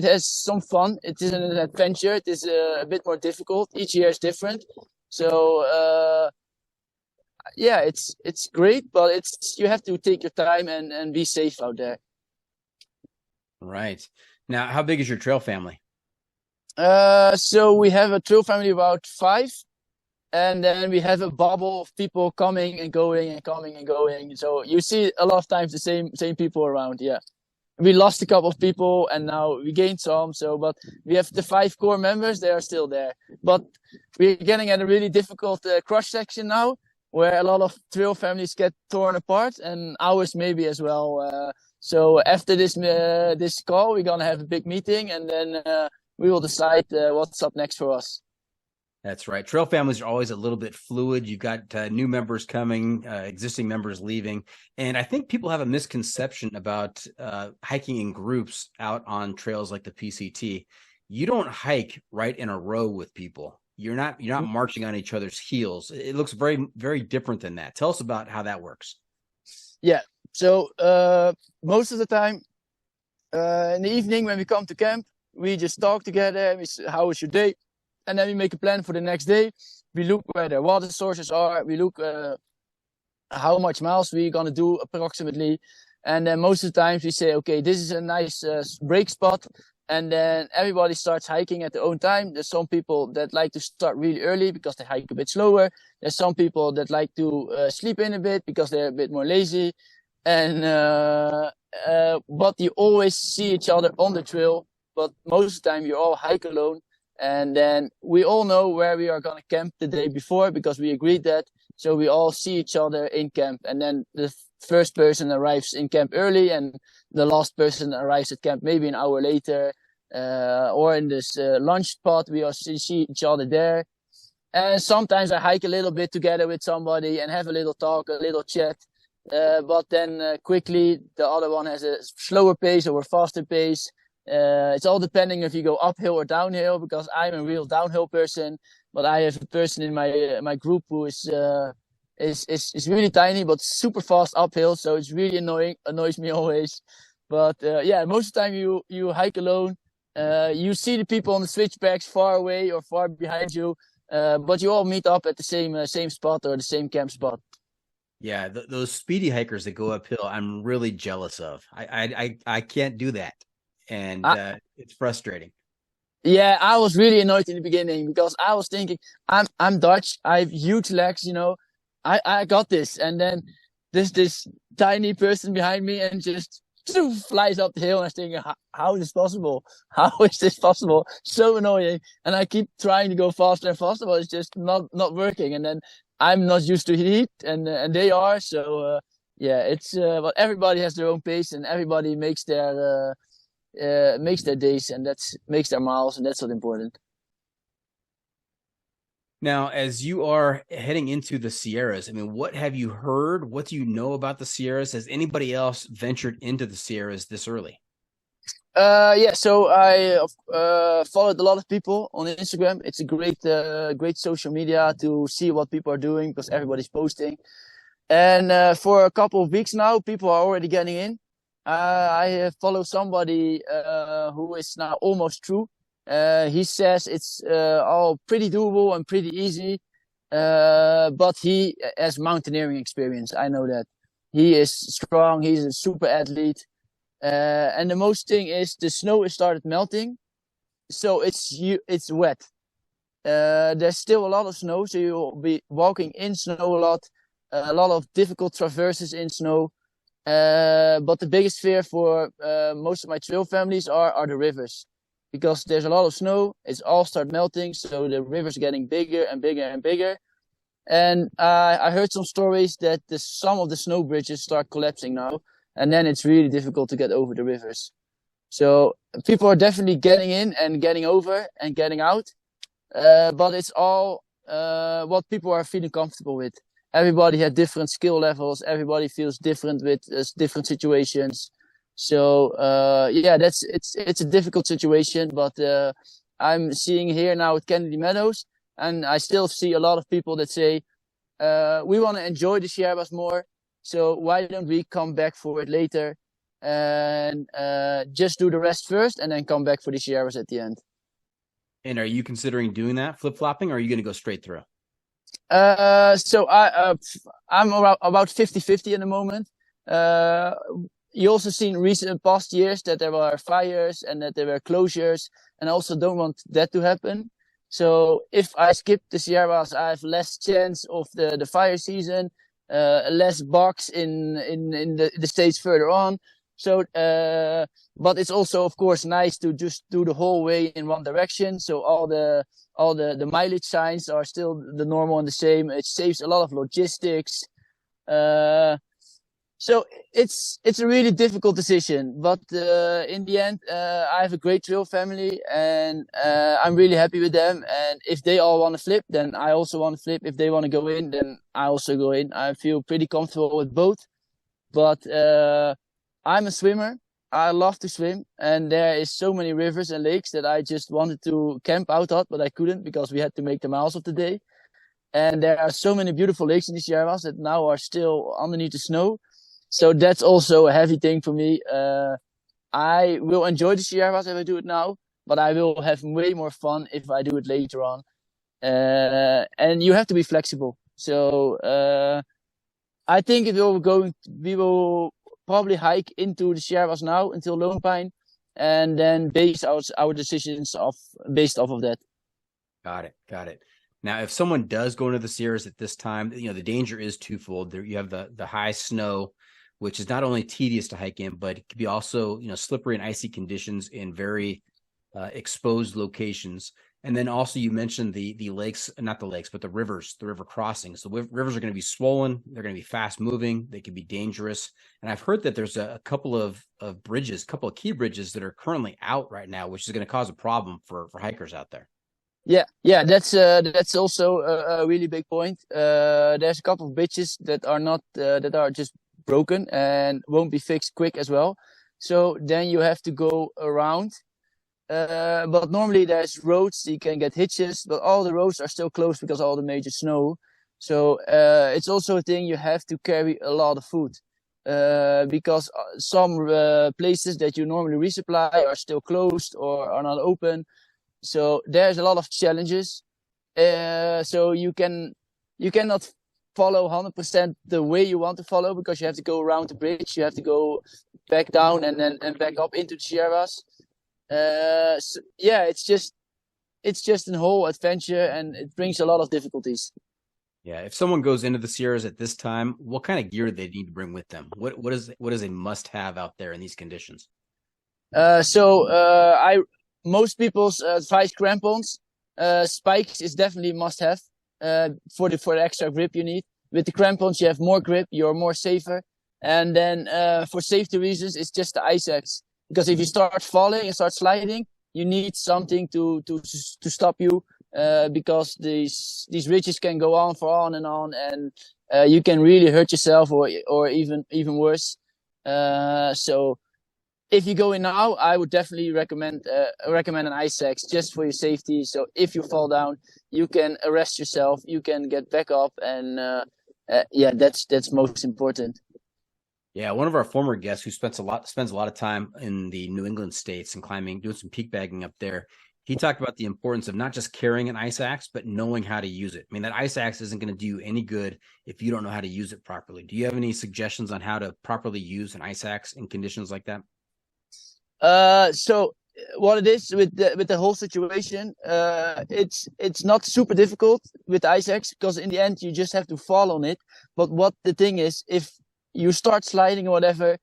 has some fun. It is an adventure. It is a bit more difficult. Each year is different. So it's great, but you have to take your time and be safe out there. Right. Now, how big is your trail family? So we have a trail family about 5, and then we have a bubble of people coming and going and coming and going. So you see a lot of times the same people around. Yeah. We lost a couple of people and now we gained some. But we have the 5 core members. They are still there. But we're getting at a really difficult cross section now, where a lot of trail families get torn apart, and ours maybe as well. So after this call, we're gonna have a big meeting, and then we will decide what's up next for us. That's right. Trail families are always a little bit fluid. You've got new members coming, existing members leaving. And I think people have a misconception about hiking in groups out on trails like the PCT. You don't hike right in a row with people. You're not marching on each other's heels. It looks very, very different than that. Tell us about how that works. Yeah. So most of the time, in the evening when we come to camp, we just talk together. We say, how was your day? And then we make a plan for the next day. We look where the water sources are. We look how much miles we're gonna do approximately. And then most of the times we say, okay, this is a nice break spot. And then everybody starts hiking at their own time. There's some people that like to start really early because they hike a bit slower. There's some people that like to sleep in a bit because they're a bit more lazy. And but you always see each other on the trail. But most of the time you all hike alone. And then we all know where we are going to camp the day before because we agreed that. So we all see each other in camp. And then the first person arrives in camp early and the last person arrives at camp maybe an hour later. Or in this lunch spot, we all see each other there. And sometimes I hike a little bit together with somebody and have a little talk, a little chat. But then quickly the other one has a slower pace or a faster pace. It's all depending if you go uphill or downhill because I'm a real downhill person. But I have a person in my group who is really tiny but super fast uphill, so it's really annoys me always. But yeah, most of the time you hike alone. You see the people on the switchbacks far away or far behind you, but you all meet up at the same spot or the same camp spot. Yeah, those speedy hikers that go uphill, I'm really jealous of. I can't do that, and it's frustrating. Yeah, I was really annoyed in the beginning because I was thinking, I'm Dutch, I have huge legs, you know, I got this, and then there's this tiny person behind me and just flies up the hill, and I was thinking, how is this possible? How is this possible? So annoying, and I keep trying to go faster and faster, but it's just not working, and then I'm not used to heat, and they are, so yeah, it's but everybody has their own pace, and everybody makes their days, and makes their miles, and that's what's important. Now, as you are heading into the Sierras, I mean, what have you heard? What do you know about the Sierras? Has anybody else ventured into the Sierras this early? Yeah, so I followed a lot of people on Instagram. It's a great social media to see what people are doing because everybody's posting. And for a couple of weeks now, people are already getting in. I follow somebody who is now almost through. He says it's all pretty doable and pretty easy, but he has mountaineering experience. I know that. He is strong. He's a super athlete. And the most thing is the snow has started melting, so it's wet. There's still a lot of snow, so you'll be walking in snow a lot of difficult traverses in snow. But the biggest fear for most of my trail families are the rivers, because there's a lot of snow. It's all start melting, so the river's getting bigger and bigger and bigger. And I heard some stories that some of the snow bridges start collapsing now, and then it's really difficult to get over the rivers. So people are definitely getting in and getting over and getting out, but it's all what people are feeling comfortable with. Everybody has different skill levels. Everybody feels different with different situations. So yeah, it's a difficult situation, but I'm seeing here now at Kennedy Meadows, and I still see a lot of people that say we want to enjoy the Sierras more. So why don't we come back for it later and just do the rest first and then come back for the Sierras at the end? And are you considering doing that, flip-flopping, or are you going to go straight through? So I'm about 50-50 at the moment. You also seen past years that there were fires and that there were closures, and I also don't want that to happen. So if I skip the Sierras, I have less chance of the fire season, less bugs in the states further on. So, but it's also, of course, nice to just do the whole way in one direction. So all the mileage signs are still the normal and the same. It saves a lot of logistics. So it's a really difficult decision, but in the end, I have a great trail family, and I'm really happy with them. And if they all want to flip, then I also want to flip. If they want to go in, then I also go in. I feel pretty comfortable with both. But I'm a swimmer. I love to swim, and there is so many rivers and lakes that I just wanted to camp out at, but I couldn't because we had to make the miles of the day. And there are so many beautiful lakes in the Sierras that now are still underneath the snow. So that's also a heavy thing for me. I will enjoy the Sierras if I do it now, but I will have way more fun if I do it later on. And you have to be flexible. So I think we will probably hike into the Sierras now until Lone Pine, and then base our decisions based off of that. Got it. Now, if someone does go into the Sierras at this time, the danger is twofold. There you have the high snow, which is not only tedious to hike in, but it can be also, slippery and icy conditions in very exposed locations. And then also you mentioned the lakes, not the lakes, but the river crossings. The rivers are going to be swollen. They're going to be fast moving. They can be dangerous. And I've heard that there's a couple of bridges, a couple of key bridges that are currently out right now, which is going to cause a problem for hikers out there. Yeah, that's also a really big point. There's a couple of bridges that are just broken and won't be fixed quick as well. So then you have to go around. But normally there's roads, you can get hitches, but all the roads are still closed because of all the major snow. So it's also a thing you have to carry a lot of food. Because some places that you normally resupply are still closed or are not open. So there's a lot of challenges. So you cannot follow 100% the way you want to follow because you have to go around the bridge, you have to go back down and back up into the Sierras. So yeah, it's just a whole adventure, and it brings a lot of difficulties. Yeah, if someone goes into the Sierras at this time, what kind of gear do they need to bring with them? What is a must-have out there in these conditions? Most people's advise crampons. Spikes is definitely must-have for the extra grip you need. With the crampons, you have more grip, you're more safer. And then for safety reasons, it's just the ice axe. Because if you start falling and start sliding, you need something to stop you. Because these ridges can go on and you can really hurt yourself or even worse. So if you go in now, I would definitely recommend an ice axe just for your safety. So if you fall down, you can arrest yourself, you can get back up, and that's most important. Yeah, one of our former guests who spends a lot of time in the New England states and doing some peak bagging up there. He talked about the importance of not just carrying an ice axe, but knowing how to use it. I mean, that ice axe isn't going to do you any good if you don't know how to use it properly. Do you have any suggestions on how to properly use an ice axe in conditions like that? So what it is with the whole situation, it's not super difficult with the ice axe because in the end you just have to fall on it. But what the thing is, if you start sliding or whatever,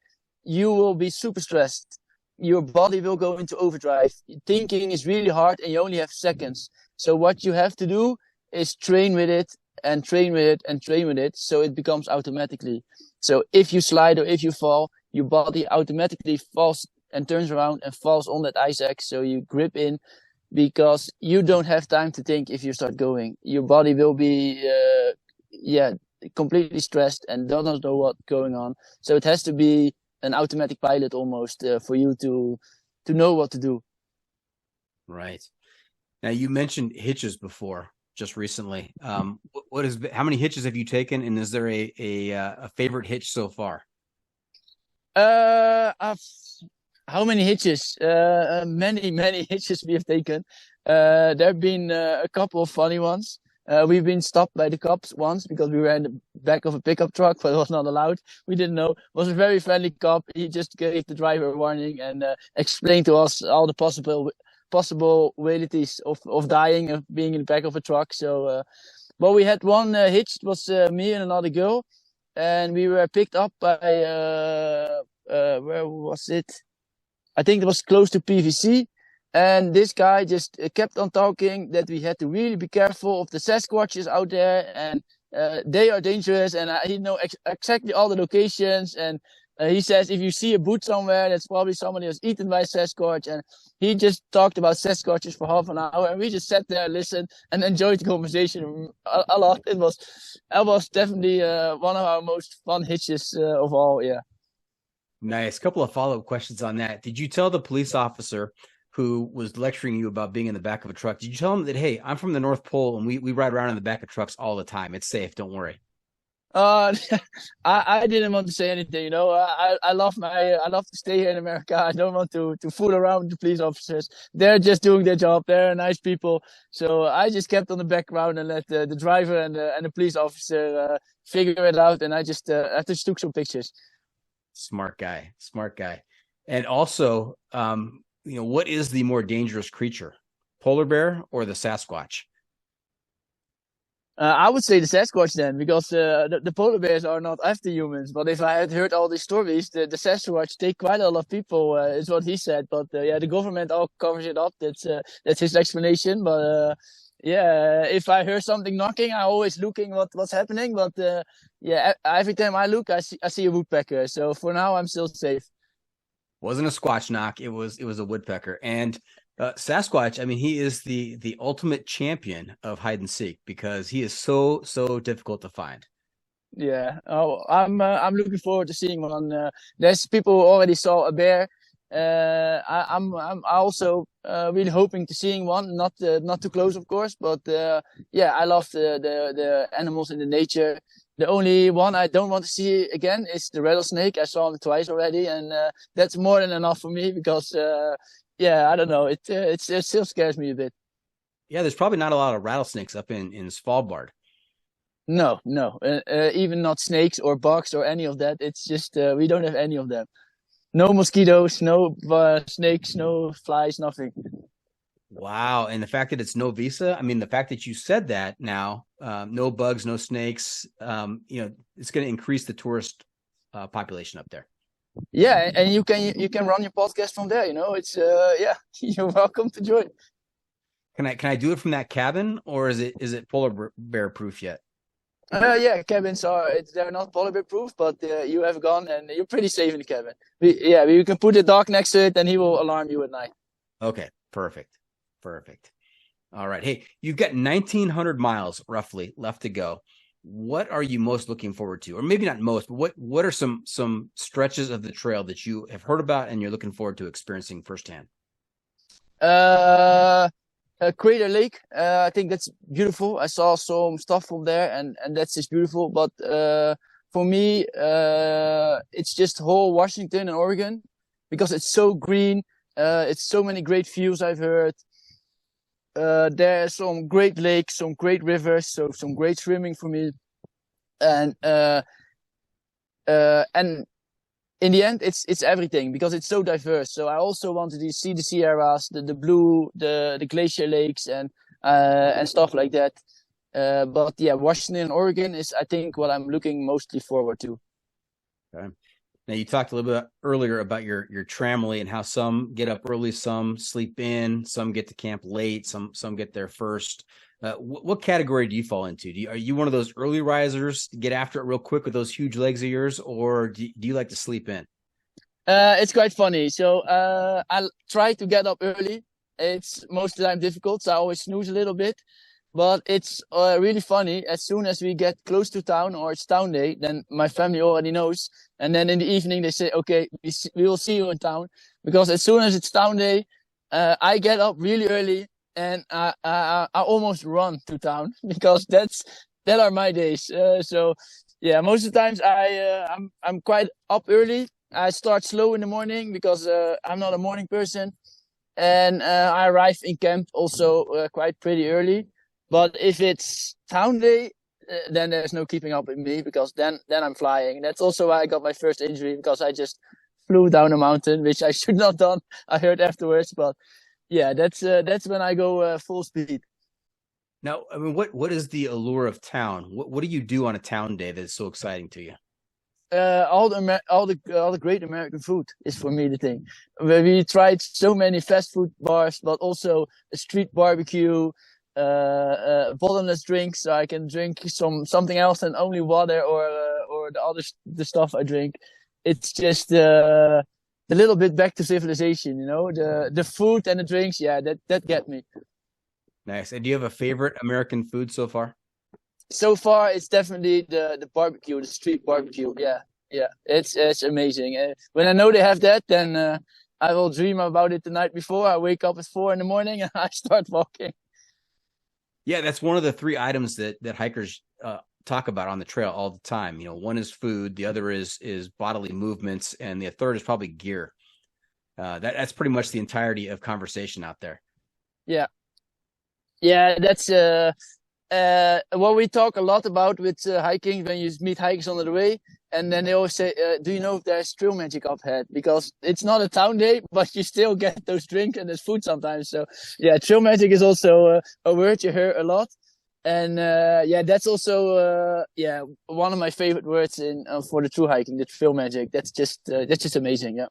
you will be super stressed. Your body will go into overdrive. Thinking is really hard and you only have seconds. So what you have to do is train with it and train with it and train with it so it becomes automatically. So if you slide or if you fall, your body automatically falls and turns around and falls on that ice axe. So you grip in because you don't have time to think if you start going. Your body will be, completely stressed and doesn't know what's going on. So it has to be an automatic pilot almost for you to know what to do. Right. Now you mentioned hitches before, just recently. How many hitches have you taken, and is there a favorite hitch so far? How many hitches? Many hitches we have taken. There have been a couple of funny ones. We've been stopped by the cops once because we were in the back of a pickup truck, but it was not allowed. We didn't know. It was a very friendly cop. He just gave the driver a warning and explained to us all the possibilities of dying, of being in the back of a truck. So, but we had one hitch. It was me and another girl, and we were picked up by where was it? I think it was close to PVC. And this guy just kept on talking that we had to really be careful of the Sasquatches out there, and they are dangerous. And he knows exactly all the locations. And he says if you see a boot somewhere, that's probably somebody was eaten by a Sasquatch. And he just talked about Sasquatches for half an hour, and we just sat there, listened, and enjoyed the conversation a lot. It was definitely one of our most fun hitches of all. Yeah. Nice. Couple of follow-up questions on that. Did you tell the police officer who was lecturing you about being in the back of a truck, did you tell him that, hey, I'm from the North Pole and we ride around in the back of trucks all the time. It's safe. Don't worry. Uh, I didn't want to say anything, you know. I love to stay here in America. I don't want to fool around with the police officers. They're just doing their job. They're nice people. So I just kept on the background and let the driver and the police officer figure it out. And I just took some pictures. Smart guy. And also, what is the more dangerous creature, polar bear or the Sasquatch? I would say the Sasquatch then, because the polar bears are not after humans. But if I had heard all these stories, the Sasquatch take quite a lot of people, is what he said. But the government all covers it up. That's his explanation. But if I hear something knocking, I always looking what's happening. But every time I look, I see a woodpecker. So for now, I'm still safe. Wasn't a squatch knock. It was a woodpecker. And Sasquatch, I mean, he is the ultimate champion of hide and seek because he is so difficult to find. Yeah. Oh, I'm looking forward to seeing one. There's people who already saw a bear. I'm also really hoping to seeing one. Not too close, of course, but I love the animals in the nature. The only one I don't want to see again is the rattlesnake. I saw him twice already, and that's more than enough for me because. I don't know. It still scares me a bit. Yeah, there's probably not a lot of rattlesnakes up in Svalbard. No. Even not snakes or bugs or any of that. It's just we don't have any of them. No mosquitoes, no snakes, no flies, nothing. Wow. And the fact that it's no visa, I mean, the fact that you said that now, no bugs, no snakes, it's going to increase the tourist population up there. Yeah, and you can run your podcast from there. You know, it's you're welcome to join. Can I do it from that cabin, or is it polar bear proof yet? Cabins they're not polar bear proof, but you have gone and you're pretty safe in the cabin. You can put a dog next to it and he will alarm you at night. Okay, perfect. All right, hey, you've got 1,900 miles roughly left to go. What are you most looking forward to? Or maybe not most, but what are some stretches of the trail that you have heard about and you're looking forward to experiencing firsthand? Crater Lake, I think that's beautiful. I saw some stuff from there and that's just beautiful. But for me, it's just whole Washington and Oregon because it's so green. It's so many great views I've heard. There's some great lakes, some great rivers, so some great swimming for me. And in the end, it's everything because it's so diverse. So I also wanted to see the Sierras, the blue, the glacier lakes, and stuff like that. But Washington and Oregon is, I think, what I'm looking mostly forward to. Okay. Now, you talked a little bit earlier about your tramily and how some get up early, some sleep in, some get to camp late, some get there first. What category do you fall into? Are you one of those early risers, get after it real quick with those huge legs of yours, or do you like to sleep in? It's quite funny. So I try to get up early. It's most of the time difficult, so I always snooze a little bit. But it's really funny. As soon as we get close to town or it's town day, then my family already knows. And then in the evening, they say, okay, we will see you in town. Because as soon as it's town day, I get up really early and I almost run to town because that are my days. So most of the times I'm quite up early. I start slow in the morning because I'm not a morning person. And I arrive in camp also quite pretty early. But if it's town day, then there's no keeping up with me because then I'm flying. That's also why I got my first injury because I just flew down a mountain, which I should not have done. I heard afterwards, but that's when I go full speed. Now, I mean, what is the allure of town? What do you do on a town day that's so exciting to you? All the great American food is for me the thing. We tried so many fast food bars, but also a street barbecue. Bottomless drinks, so I can drink something else than only water or the stuff I drink. It's just a little bit back to civilization, you know. The food and the drinks, that get me. Nice. And do you have a favorite American food so far? So far, it's definitely the barbecue, the street barbecue. Yeah. It's amazing. When I know they have that, then I will dream about it the night before. I wake up at 4 in the morning and I start walking. Yeah, that's one of the 3 items that hikers talk about on the trail all the time. You know, one is food, the other is bodily movements, and the third is probably gear. That's pretty much the entirety of conversation out there. Yeah. Yeah, that's what we talk a lot about with hiking when you meet hikers on the way. And then they always say, do you know if there's trail magic up ahead? Because it's not a town day, but you still get those drinks and there's food sometimes. So yeah, trail magic is also a word you hear a lot. And that's also one of my favorite words for the true hiking, the trail magic. That's just amazing. Yeah.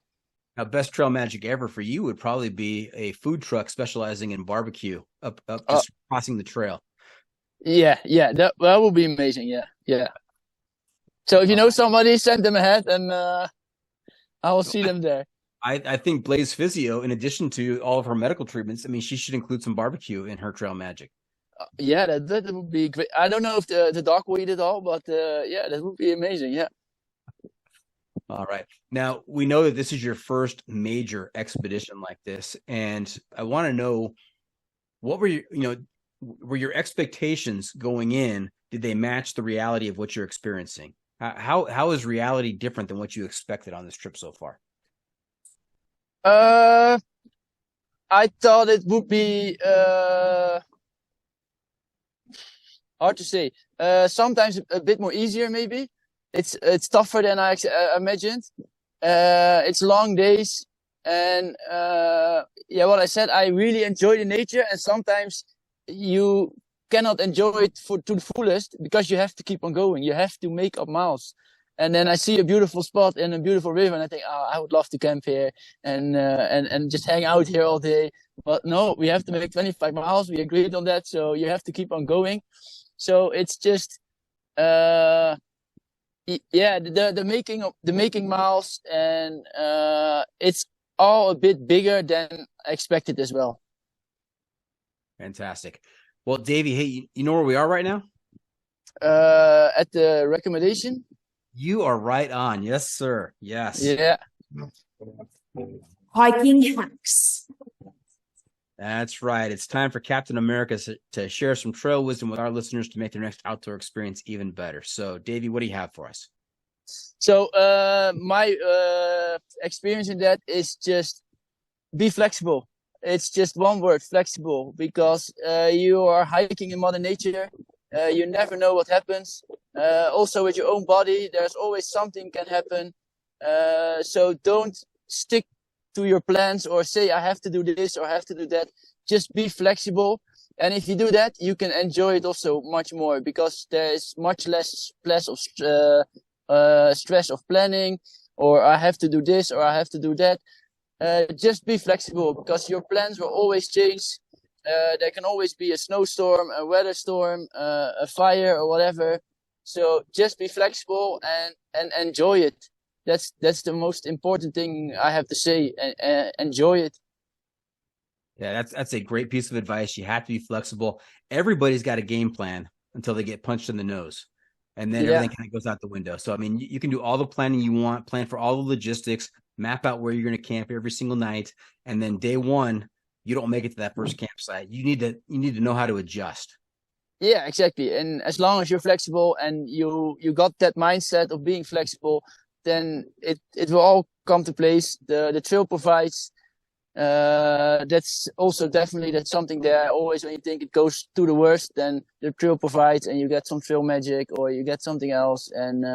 Now, best trail magic ever for you would probably be a food truck specializing in barbecue up just crossing the trail. Yeah, that would be amazing. Yeah. So if you know somebody, send them ahead, and I will see them there. I think Blaze Physio, in addition to all of her medical treatments, I mean, she should include some barbecue in her trail magic. Yeah, that would be great. I don't know if the dog will eat it all, but that would be amazing. Yeah. All right. Now, we know that this is your first major expedition like this, and I want to know, what were your expectations going in? Did they match the reality of what you're experiencing? How is reality different than what you expected on this trip so far? I thought it would be hard to say. Sometimes a bit more easier, maybe. It's tougher than I imagined. It's long days, and what I said, I really enjoy the nature, and sometimes you cannot enjoy it to the fullest because you have to keep on going. You have to make up miles. And then I see a beautiful spot and a beautiful river, and I think, I would love to camp here and just hang out here all day. But no, we have to make 25 miles. We agreed on that, so you have to keep on going. So it's just, the making miles, and it's all a bit bigger than expected as well. Fantastic. Well, Davey, hey, you know where we are right now? At the recommendation. You are right on. Yes, sir. Yes. Yeah. Hiking hacks. That's right. It's time for Captain America to share some trail wisdom with our listeners to make their next outdoor experience even better. So, Davey, what do you have for us? So, my experience in that is just be flexible. It's just one word, flexible, because you are hiking in Mother Nature. You never know what happens. Also with your own body, there's always something can happen. So don't stick to your plans or say, I have to do this or I have to do that. Just be flexible. And if you do that, you can enjoy it also much more, because there is much less stress of planning, or I have to do this or I have to do that. Just be flexible, because your plans will always change. There can always be a snowstorm, a weather storm, a fire or whatever. So just be flexible and enjoy it. That's the most important thing I have to say. Enjoy it. Yeah, that's a great piece of advice. You have to be flexible. Everybody's got a game plan until they get punched in the nose. And then everything kind of goes out the window. So, I mean, you can do all the planning you want, plan for all the logistics, map out where you're going to camp every single night. And then day one, you don't make it to that first campsite. You need to know how to adjust. Yeah, exactly. And as long as you're flexible and you got that mindset of being flexible, then it will all come to place. The trail provides. That's also definitely, that's something there. Always when you think it goes to the worst, then the trail provides and you get some trail magic or you get something else. And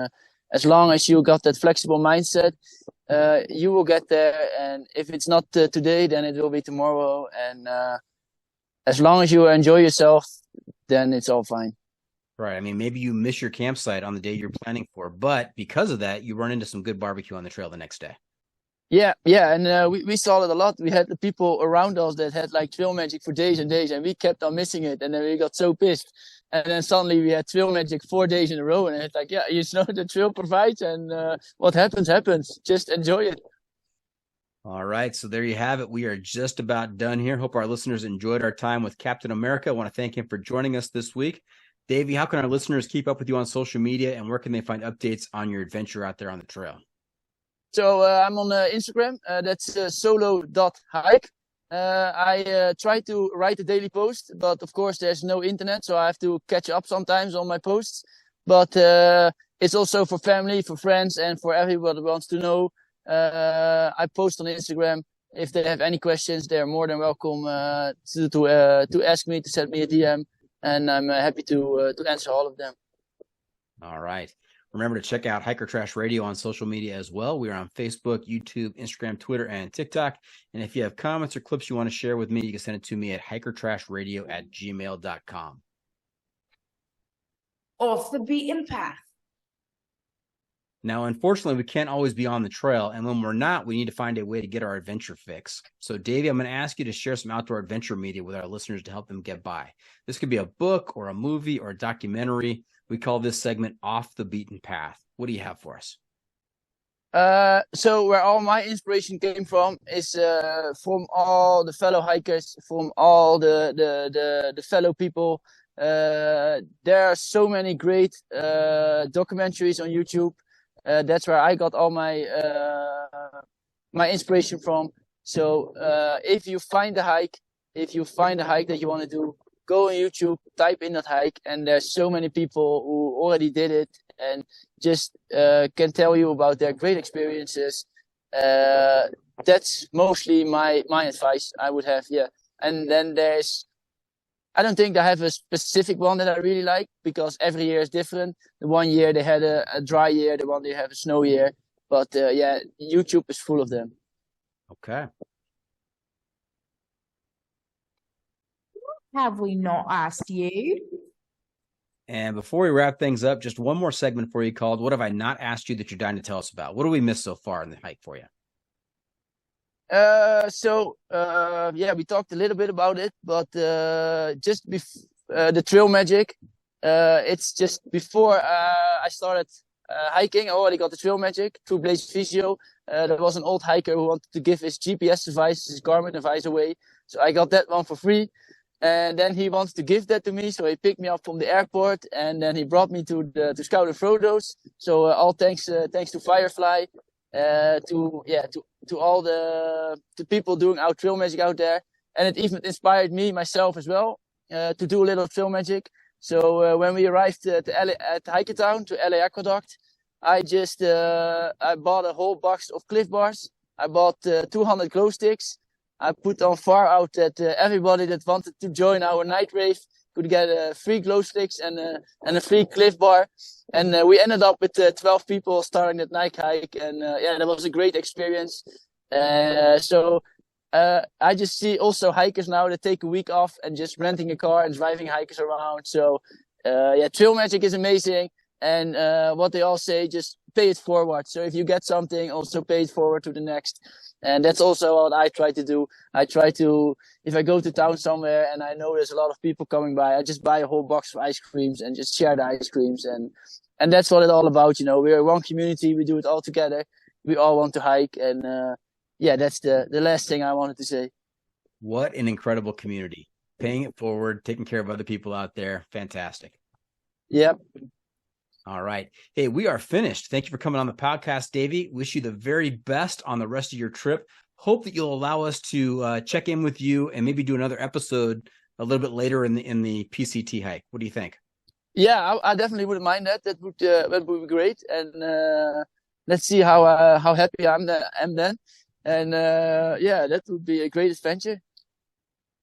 as long as you got that flexible mindset, you will get there. And if it's not today, then it will be tomorrow. And as long as you enjoy yourself, then it's all fine. Right. I mean, maybe you miss your campsite on the day you're planning for, but because of that, you run into some good barbecue on the trail the next day. Yeah, and we saw it a lot. We had the people around us that had like trail magic for days and days, and we kept on missing it, and then we got so pissed. And then suddenly we had trail magic 4 days in a row, and it's like, yeah, you know, the trail provides, and what happens. Just enjoy it. All right, so there you have it. We are just about done here. Hope our listeners enjoyed our time with Captain America. I want to thank him for joining us this week. Davey, how can our listeners keep up with you on social media, and where can they find updates on your adventure out there on the trail? So I'm on Instagram. That's solo.hike. I try to write a daily post, but of course there's no internet, so I have to catch up sometimes on my posts. But it's also for family, for friends, and for everyone who wants to know. I post on Instagram. If they have any questions, they are more than welcome to ask me, to send me a DM, and I'm happy to answer all of them. All right. Remember to check out Hiker Trash Radio on social media as well. We are on Facebook, YouTube, Instagram, Twitter, and TikTok. And if you have comments or clips you want to share with me, you can send it to me at hikertrashradio@gmail.com. Off the beaten path. Now, unfortunately, we can't always be on the trail, and when we're not, we need to find a way to get our adventure fix. So, Davey, I'm going to ask you to share some outdoor adventure media with our listeners to help them get by. This could be a book or a movie or a documentary. We call this segment Off the Beaten Path. What do you have for us? So where all my inspiration came from is from all the fellow hikers, from all the fellow people. There are so many great documentaries on YouTube. That's where I got all my my inspiration from. So if you find a hike that you want to do, go on YouTube, type in that hike, and there's so many people who already did it and just can tell you about their great experiences. That's mostly my advice I would have, yeah. And then I don't think I have a specific one that I really like, because every year is different. The one year they had a dry year, the one they have a snow year. But yeah, YouTube is full of them. Okay. Have we not asked you? And before we wrap things up, just one more segment for you called What Have I Not Asked You That You're Dying to Tell Us About? What do we miss so far in the hike for you? Yeah, we talked a little bit about it, but just the trail magic. It's just before I started hiking, I already got the trail magic through Physio. There was an old hiker who wanted to give his GPS device, his Garmin device away. So I got that one for free. And then he wanted to give that to me, so he picked me up from the airport, and then he brought me to Scout and Frodo's. So all thanks to Firefly, to all the people doing our trail magic out there, and it even inspired me myself as well to do a little trail magic. So when we arrived at Hikertown to LA Aqueduct, I just I bought a whole box of Cliff Bars. I bought 200 glow sticks. I put on far out that everybody that wanted to join our night rave could get free glow sticks and a free Cliff Bar. And we ended up with 12 people starting that night hike. And yeah, that was a great experience. So I just see also hikers now that take a week off and just renting a car and driving hikers around. So yeah, trail magic is amazing. And what they all say, just pay it forward. So if you get something, also pay it forward to the next. And that's also what I try to do. I try to, if I go to town somewhere and I know there's a lot of people coming by, I just buy a whole box of ice creams and just share the ice creams. And that's what it's all about. You know, we're one community. We do it all together. We all want to hike. And yeah, that's the last thing I wanted to say. What an incredible community. Paying it forward, taking care of other people out there. Fantastic. Yep. All right. Hey, we are finished. Thank you for coming on the podcast, Davey. Wish you the very best on the rest of your trip. Hope that you'll allow us to check in with you and maybe do another episode a little bit later in the PCT hike. What do you think? Yeah, I definitely wouldn't mind that. That would be great. And let's see how happy I am then. And yeah, that would be a great adventure.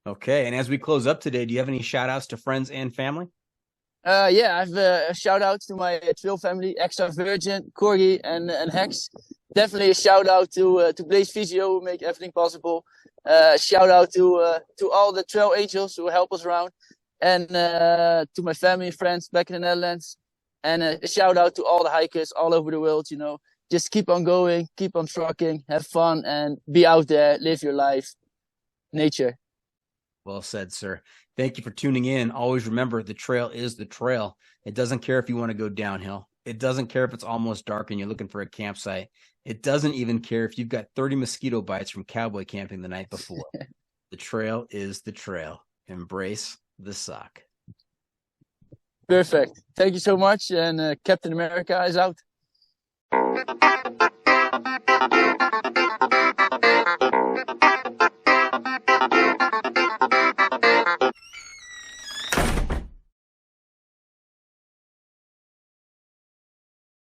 Okay. And as we close up today, do you have any shout outs to friends and family? Yeah, I have a shout out to my trail family, Extra Virgin, Corgi, and Hex. Definitely a shout out to Blaze Physio, who make everything possible. Shout out to all the trail angels who help us around, and to my family and friends back in the Netherlands. And a shout out to all the hikers all over the world. You know, just keep on going, keep on trucking, have fun, and be out there, live your life, nature. Well said, sir. Thank you for tuning in. Always remember, the trail is the trail. It doesn't care if you want to go downhill. It doesn't care if it's almost dark and you're looking for a campsite. It doesn't even care if you've got 30 mosquito bites from cowboy camping the night before. The trail is the trail. Embrace the suck. Perfect. Thank you so much. And Captain America is out.